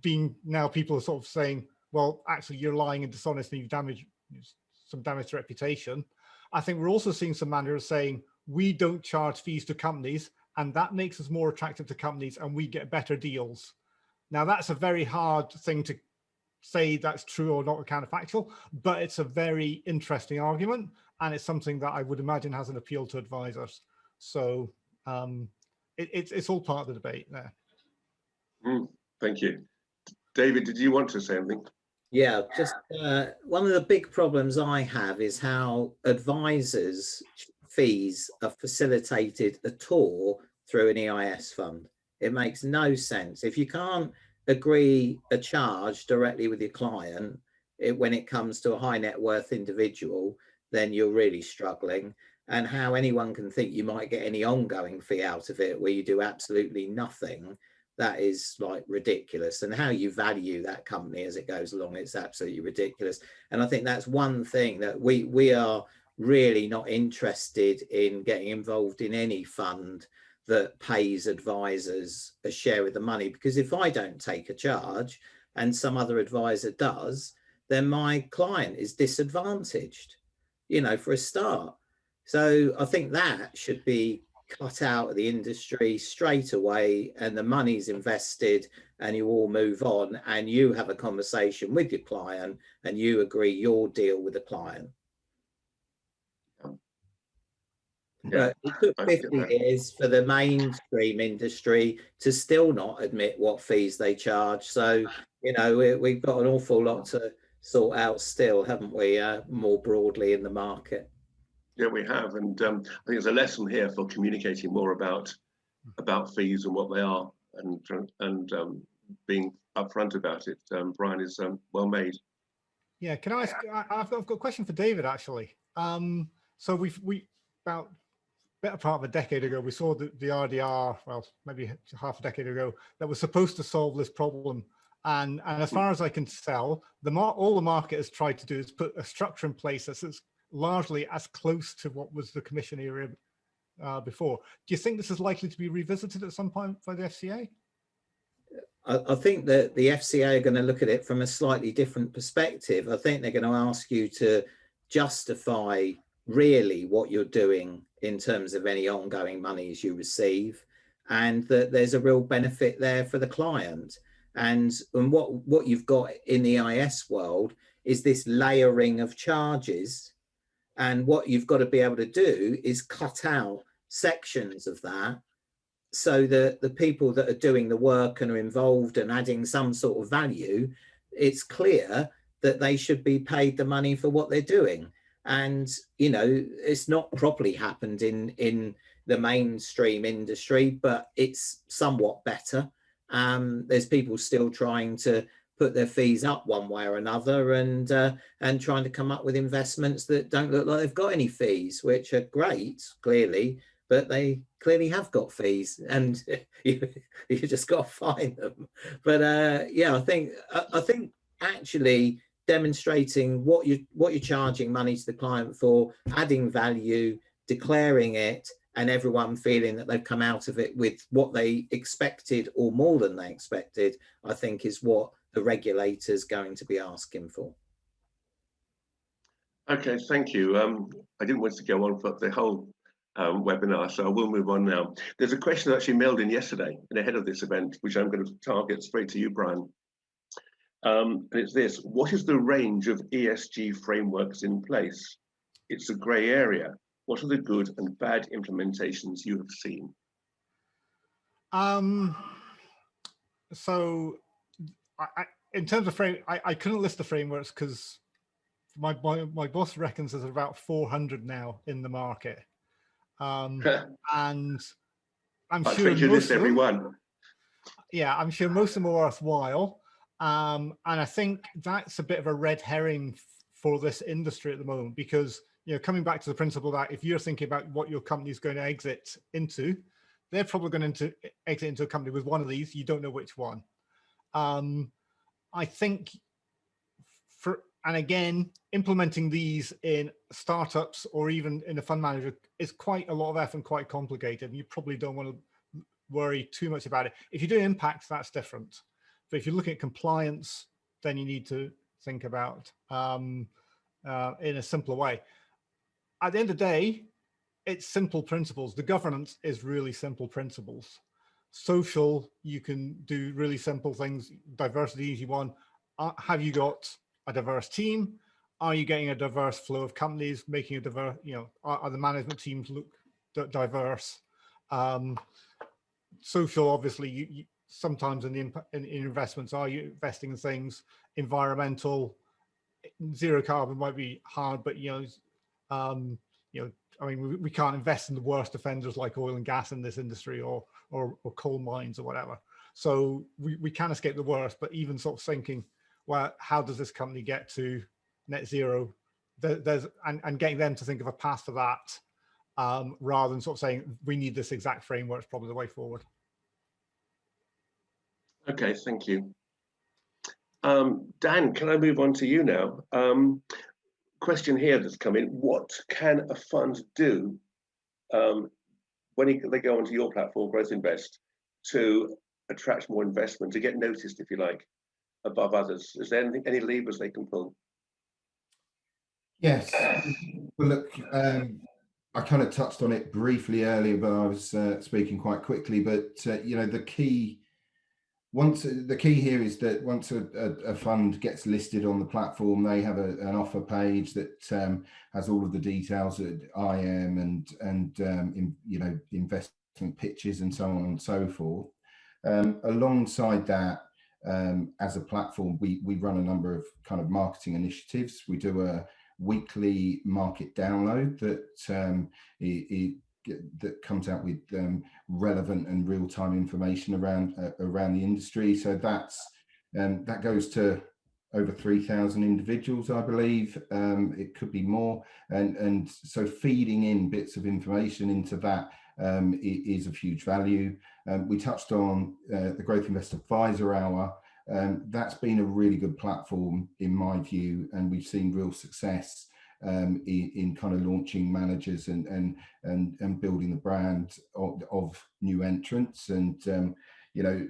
being now people are sort of saying, well, actually you're lying and dishonest and you've damaged some damage to reputation. I think we're also seeing some managers saying, we don't charge fees to companies and that makes us more attractive to companies and we get better deals. Now that's a very hard thing to say that's true or not counterfactual, but it's a very interesting argument and it's something that I would imagine has an appeal to advisors. So it's all part of the debate there. Thank you. David, did you want to say anything? Yeah, just one of the big problems I have is how advisors' fees are facilitated at all through an EIS fund. It makes no sense. If you can't agree a charge directly with your client, when it comes to a high net worth individual, then you're really struggling. And how anyone can think you might get any ongoing fee out of it where you do absolutely nothing, that is like ridiculous. And how you value that company as it goes along, it's absolutely ridiculous. And I think that's one thing that we are really not interested in getting involved in any fund that pays advisors a share of the money, because if I don't take a charge and some other advisor does, then my client is disadvantaged, you know, for a start. So I think that should be cut out of the industry straight away, and the money's invested and you all move on and you have a conversation with your client and you agree your deal with the client. Yeah, it took 50 years for the mainstream industry to still not admit what fees they charge. So, you know, we've got an awful lot to sort out still, haven't we, more broadly in the market? Yeah, we have. And I think there's a lesson here for communicating more about fees and what they are, and being upfront about it. Brian is well made. Yeah, can I ask, I've got a question for David, actually. So we about better part of a decade ago, we saw the RDR, well, maybe half a decade ago, that was supposed to solve this problem. And as far as I can tell, all the market has tried to do is put a structure in place that's largely as close to what was the commission era before. Do you think this is likely to be revisited at some point by the FCA? I think that the FCA are going to look at it from a slightly different perspective. I think they're going to ask you to justify really what you're doing in terms of any ongoing monies you receive, and that there's a real benefit there for the client. And what you've got in the EIS world is this layering of charges. And what you've got to be able to do is cut out sections of that so that the people that are doing the work and are involved and adding some sort of value, it's clear that they should be paid the money for what they're doing. And, you know, it's not properly happened in the mainstream industry, but it's somewhat better. There's people still trying to put their fees up one way or another, and trying to come up with investments that don't look like they've got any fees, which are great, clearly, but they clearly have got fees, and you just got to find them. But yeah, I think actually demonstrating what you're charging money to the client for, adding value, declaring it, and everyone feeling that they've come out of it with what they expected or more than they expected, I think is what the regulator's going to be asking for. Okay, thank you. I didn't want to go on for the whole webinar, so I will move on now. There's a question actually mailed in yesterday and ahead of this event, which I'm going to target straight to you, Brian. And it's this: what is the range of ESG frameworks in place? It's a grey area. What are the good and bad implementations you have seen? So in terms of frame, I couldn't list the frameworks because my boss reckons there's about 400 now in the market. And I'm sure most of them, yeah, I'm sure most of them are worthwhile. And I think that's a bit of a red herring for this industry at the moment, because, you know, coming back to the principle that if you're thinking about what your company is going to exit into, they're probably going to exit into a company with one of these. You don't know which one. I think and again, implementing these in startups or even in a fund manager is quite a lot of effort and quite complicated. And you probably don't want to worry too much about it. If you're doing impact, that's different. But if you're looking at compliance, then you need to think about in a simpler way. At the end of the day, it's simple principles. The governance is really simple principles. Social, you can do really simple things. Diversity, easy one. Have you got a diverse team? Are you getting a diverse flow of companies, making a diverse, you know, are the management teams look diverse? Social, obviously, you sometimes in investments, are you investing in things? Environmental, zero carbon might be hard, but you know, I mean, we can't invest in the worst offenders like oil and gas in this industry, or coal mines or whatever. So we can escape the worst, but even sort of thinking, well, how does this company get to net zero? And getting them to think of a path for that, rather than sort of saying we need this exact framework is probably the way forward. Okay, thank you. Dan, can I move on to you now? Question here that's come in: what can a fund do when they go onto your platform, GrowthInvest, to attract more investment, to get noticed, if you like, above others? Is there any levers they can pull? Yes. Well, look, I kind of touched on it briefly earlier, but I was speaking quite quickly. But you know, the key here is that once a fund gets listed on the platform, they have an offer page that has all of the details at IM and you know, investment pitches and so on and so forth. Alongside that, as a platform, we run a number of kind of marketing initiatives. We do a weekly market download that comes out with relevant and real-time information around the industry. So that goes to over 3,000 individuals, I believe. It could be more, and so feeding in bits of information into that is of huge value. We touched on the GrowthInvest Advisor Hour. That's been a really good platform in my view, and we've seen real success in kind of launching managers and building the brand of new entrants. And you know,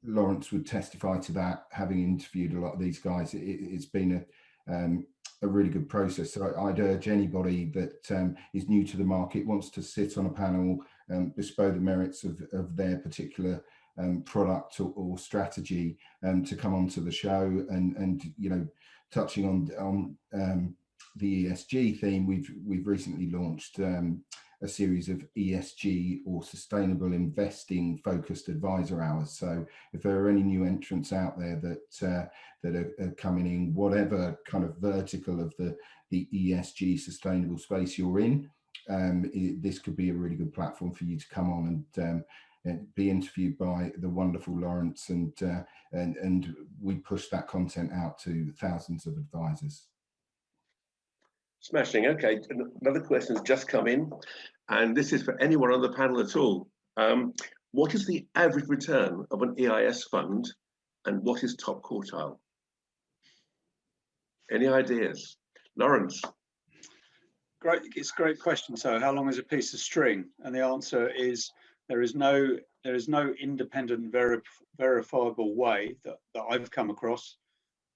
Lawrence would testify to that, having interviewed a lot of these guys. It's been a really good process. So I'd urge anybody that is new to the market, wants to sit on a panel, bestow the merits of their particular product or strategy, to come onto the show. And you know, touching on the ESG theme, we've recently launched a series of ESG or sustainable investing focused advisor hours. So if there are any new entrants out there that are coming in, whatever kind of vertical of the ESG sustainable space you're in, this could be a really good platform for you to come on and be interviewed by the wonderful Lawrence, and we push that content out to thousands of advisors. Smashing. Okay, another question has just come in, and this is for anyone on the panel at all. What is the average return of an EIS fund, and what is top quartile? Any ideas? Lawrence? Great, it's a great question. So how long is a piece of string? And the answer is there is no independent verifiable way that I've come across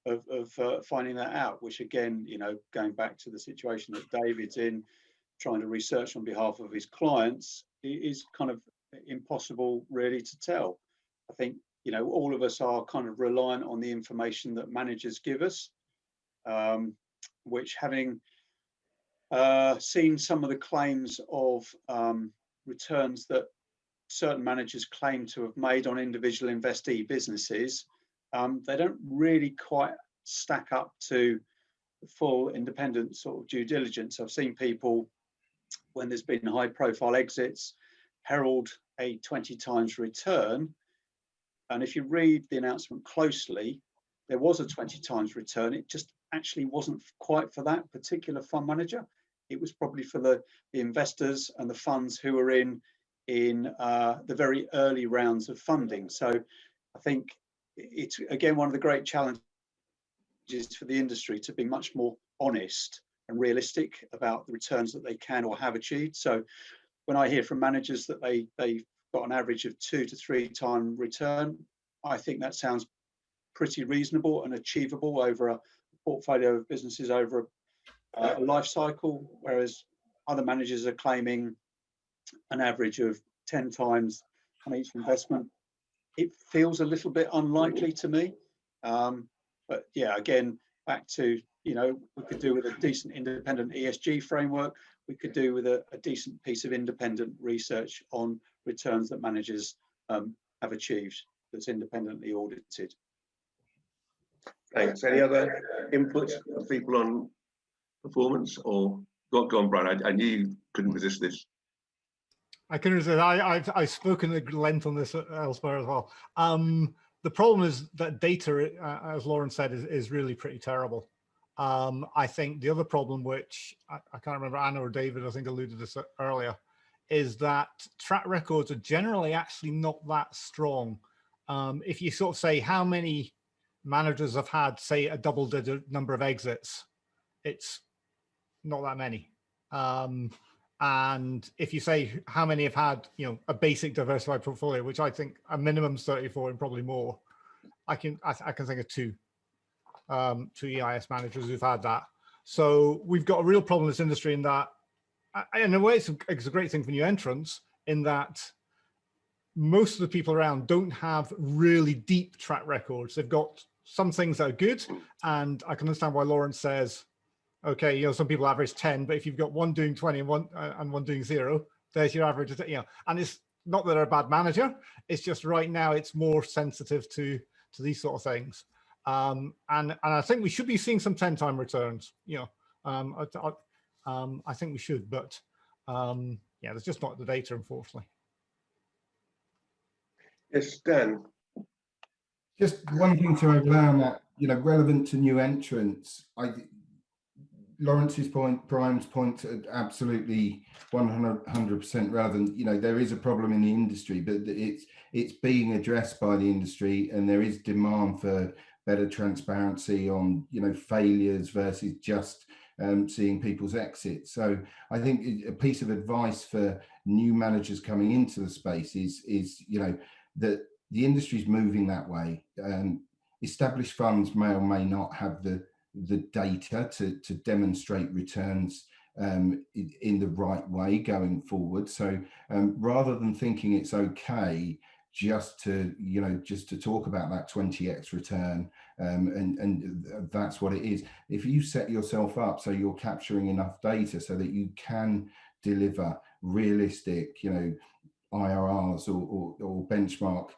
of finding that out, which again, you know, going back to the situation that David's in, trying to research on behalf of his clients is kind of impossible really to tell. I think, you know, all of us are kind of reliant on the information that managers give us, which, having seen some of the claims of returns that certain managers claim to have made on individual investee businesses, they don't really quite stack up to the full independent sort of due diligence. I've seen people, when there's been high profile exits, herald a 20 times return. And if you read the announcement closely, there was a 20 times return. It just actually wasn't quite for that particular fund manager. It was probably for the investors and the funds who were in the very early rounds of funding. So I think it's, again, one of the great challenges for the industry to be much more honest and realistic about the returns that they can or have achieved. So when I hear from managers that they've got an average of 2 to 3 time return, I think that sounds pretty reasonable and achievable over a portfolio of businesses over a life cycle, whereas other managers are claiming an average of 10 times on each investment. It feels a little bit unlikely to me. But yeah, again, back to, you know, we could do with a decent independent ESG framework. We could do with a decent piece of independent research on returns that managers have achieved that's independently audited. Thanks. Any other input of people on performance? Or go on, Brian. I knew you couldn't resist this. I can resist. I've spoken at length on this elsewhere as well. The problem is that data, as Lauren said, is really pretty terrible. I think the other problem, which I can't remember, Anna or David, I think alluded to this earlier, is that track records are generally actually not that strong. If you sort of say how many managers have had, say, a double-digit number of exits, it's not that many. And if you say how many have had, you know, a basic diversified portfolio, which I think a minimum is 34 and probably more, I can think of two EIS managers who've had that. So we've got a real problem in this industry in that, in a way, it's a great thing for new entrants in that most of the people around don't have really deep track records. They've got some things that are good, and I can understand why Lawrence says, okay, you know, some people average 10, but if you've got one doing 20 and one doing 0, there's your average, you know. And it's not that they're a bad manager, it's just right now it's more sensitive to these sort of things. And I think we should be seeing some 10-time returns, you know. I think we should, but yeah, there's just not the data, unfortunately. Yes, Dan. Just one thing to overlay on that, you know, relevant to new entrants. Lawrence's point, Brian's point, absolutely 100% relevant. You know, there is a problem in the industry, but it's being addressed by the industry, and there is demand for better transparency on, you know, failures versus just seeing people's exits. So I think a piece of advice for new managers coming into the space is you know, that the industry is moving that way. Established funds may or may not have the data to demonstrate returns in the right way going forward. So rather than thinking it's okay just to, you know, just to talk about that 20x return, and that's what it is. If you set yourself up so you're capturing enough data so that you can deliver realistic, you know, IRRs or benchmark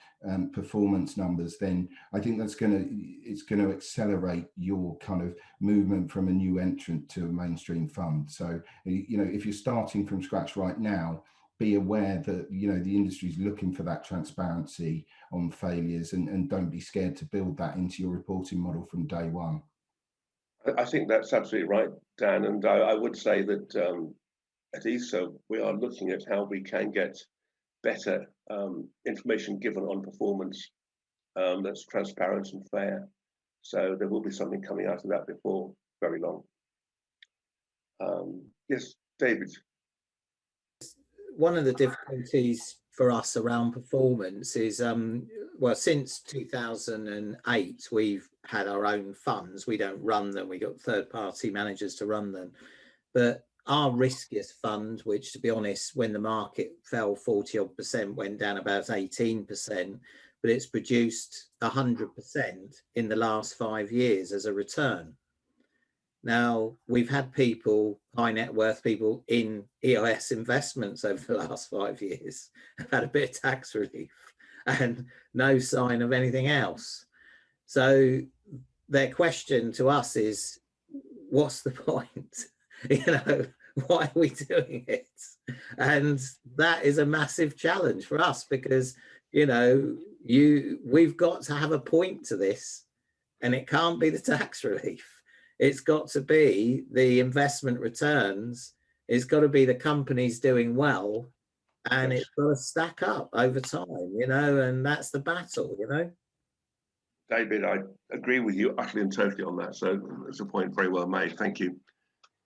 performance numbers, then I think it's going to accelerate your kind of movement from a new entrant to a mainstream fund. So, you know, if you're starting from scratch right now, be aware that, you know, the industry is looking for that transparency on failures, and don't be scared to build that into your reporting model from day one. I think that's absolutely right, Dan. And I would say that at ESO, we are looking at how we can get better information given on performance that's transparent and fair. So there will be something coming out of that before very long. Yes, David. One of the difficulties for us around performance is, well, since 2008, we've had our own funds. We don't run them. We got third-party managers to run them. But our riskiest fund, which to be honest, when the market fell 40% went down about 18%, but it's produced 100% in the last 5 years as a return. Now, we've had people, high net worth people in EIS investments over the last 5 years, have had a bit of tax relief and no sign of anything else. So their question to us is, what's the point? Why are we doing it? And that is a massive challenge for us because, we've got to have a point to this, and it can't be the tax relief. It's got to be the investment returns. It's got to be the companies doing well, and it's got to stack up over time, and that's the battle, David, I agree with you utterly and totally on that. So it's a point very well made. Thank you.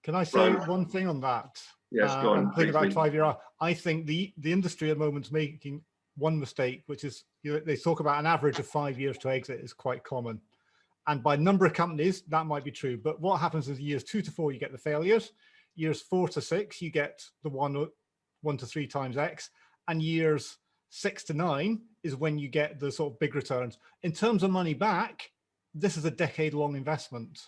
Can I say one thing on that? Yes, go on. Think about 5 year. I think the industry at the moment is making one mistake, which is they talk about an average of 5 years to exit is quite common. And by number of companies, that might be true. But what happens is years 2 to 4, you get the failures. Years 4 to 6, you get the 1 to 3 times X. And years 6 to 9 is when you get the sort of big returns. In terms of money back, this is a decade-long investment.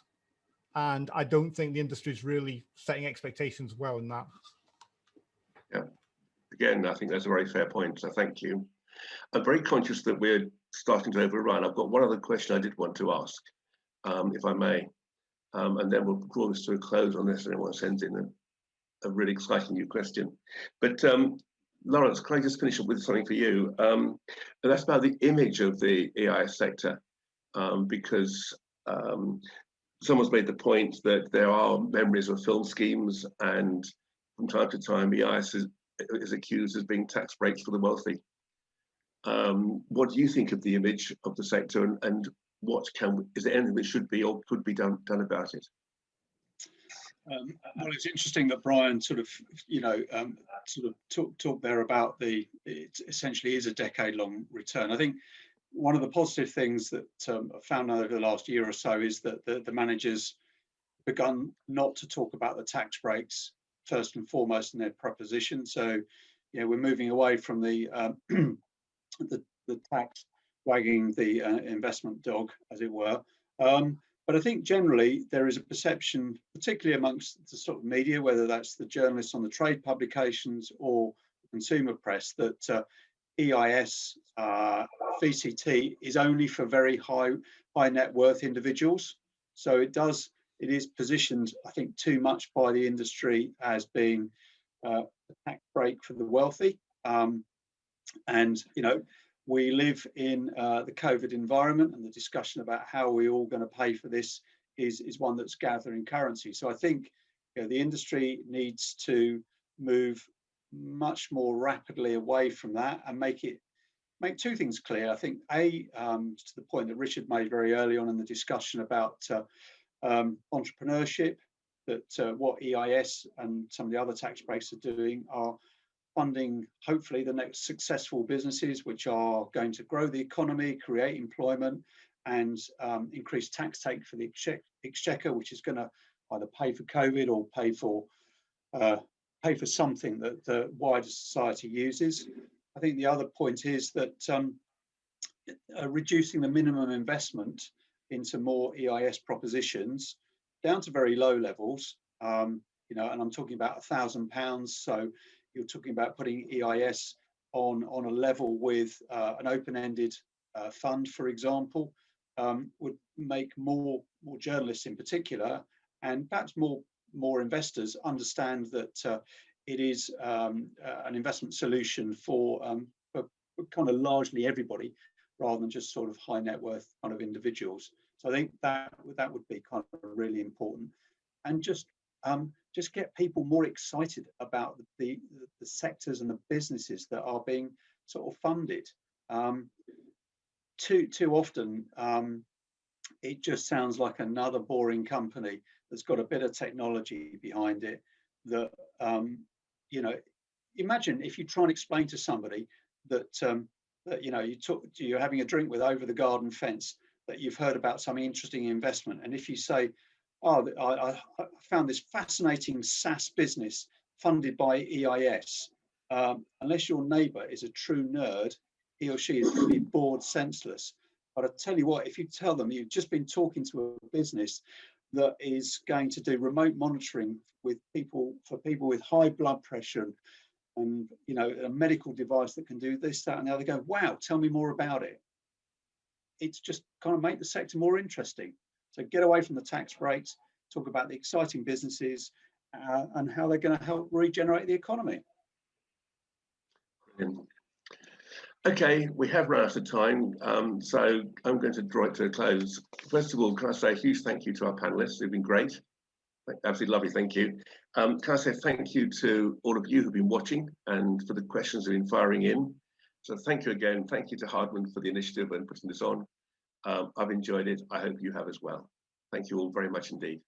And I don't think the industry is really setting expectations well in that. Yeah. Again, I think that's a very fair point. So thank you. I'm very conscious that we're starting to overrun. I've got one other question I did want to ask, if I may, and then we'll draw this to a close on this and anyone sends in a really exciting new question. But Lawrence, can I just finish up with something for you? And that's about the image of the EIS sector, because someone's made the point that there are memories of film schemes, and from time to time, EIS is accused as being tax breaks for the wealthy. What do you think of the image of the sector, and is there anything that should be or could be done about it? Well, it's interesting that Brian sort of talked there about it essentially is a decade-long return. I think one of the positive things that I've found over the last year or so is that the managers begun not to talk about the tax breaks first and foremost in their proposition. So, we're moving away from the tax wagging the investment dog, as it were. But I think generally there is a perception, particularly amongst the sort of media, whether that's the journalists on the trade publications or the consumer press, that EIS, VCT is only for very high net worth individuals. So it is positioned, I think, too much by the industry as being a tax break for the wealthy. And we live in the COVID environment, and the discussion about how we're all going to pay for this is one that's gathering currency. So I think the industry needs to move much more rapidly away from that and make two things clear. I think to the point that Richard made very early on in the discussion about entrepreneurship, that what EIS and some of the other tax breaks are doing are funding, hopefully, the next successful businesses which are going to grow the economy, create employment, and increase tax take for the exchequer, which is going to either pay for COVID or pay for something that the wider society uses. I think the other point is that reducing the minimum investment into more EIS propositions down to very low levels, and I'm talking about £1,000. So you're talking about putting EIS on a level with an open-ended fund, for example, would make more journalists in particular, and perhaps more investors, understand that it is an investment solution for kind of largely everybody, rather than just sort of high net worth kind of individuals. So I think that would be kind of really important, and just get people more excited about the sectors and the businesses that are being sort of funded. Too often, it just sounds like another boring company that's got a bit of technology behind it. That imagine if you try and explain to somebody that you're having a drink with over the garden fence, that you've heard about some interesting investment, and if you say, oh, I found this fascinating SaaS business funded by EIS. Unless your neighbour is a true nerd, he or she is going to be bored senseless. But I tell you what, if you tell them you've just been talking to a business that is going to do remote monitoring with people, for people with high blood pressure, and you know, a medical device that can do this, that, and the other, go, wow, tell me more about it. It's just kind of make the sector more interesting. So get away from the tax breaks, talk about the exciting businesses and how they're going to help regenerate the economy. Brilliant. Okay, we have run out of time, so I'm going to draw it to a close. First of all, can I say a huge thank you to our panelists? They've been great. Absolutely lovely, thank you. Can I say thank you to all of you who've been watching and for the questions that have been firing in. So thank you again. Thank you to Hardman for the initiative and putting this on. I've enjoyed it. I hope you have as well. Thank you all very much indeed.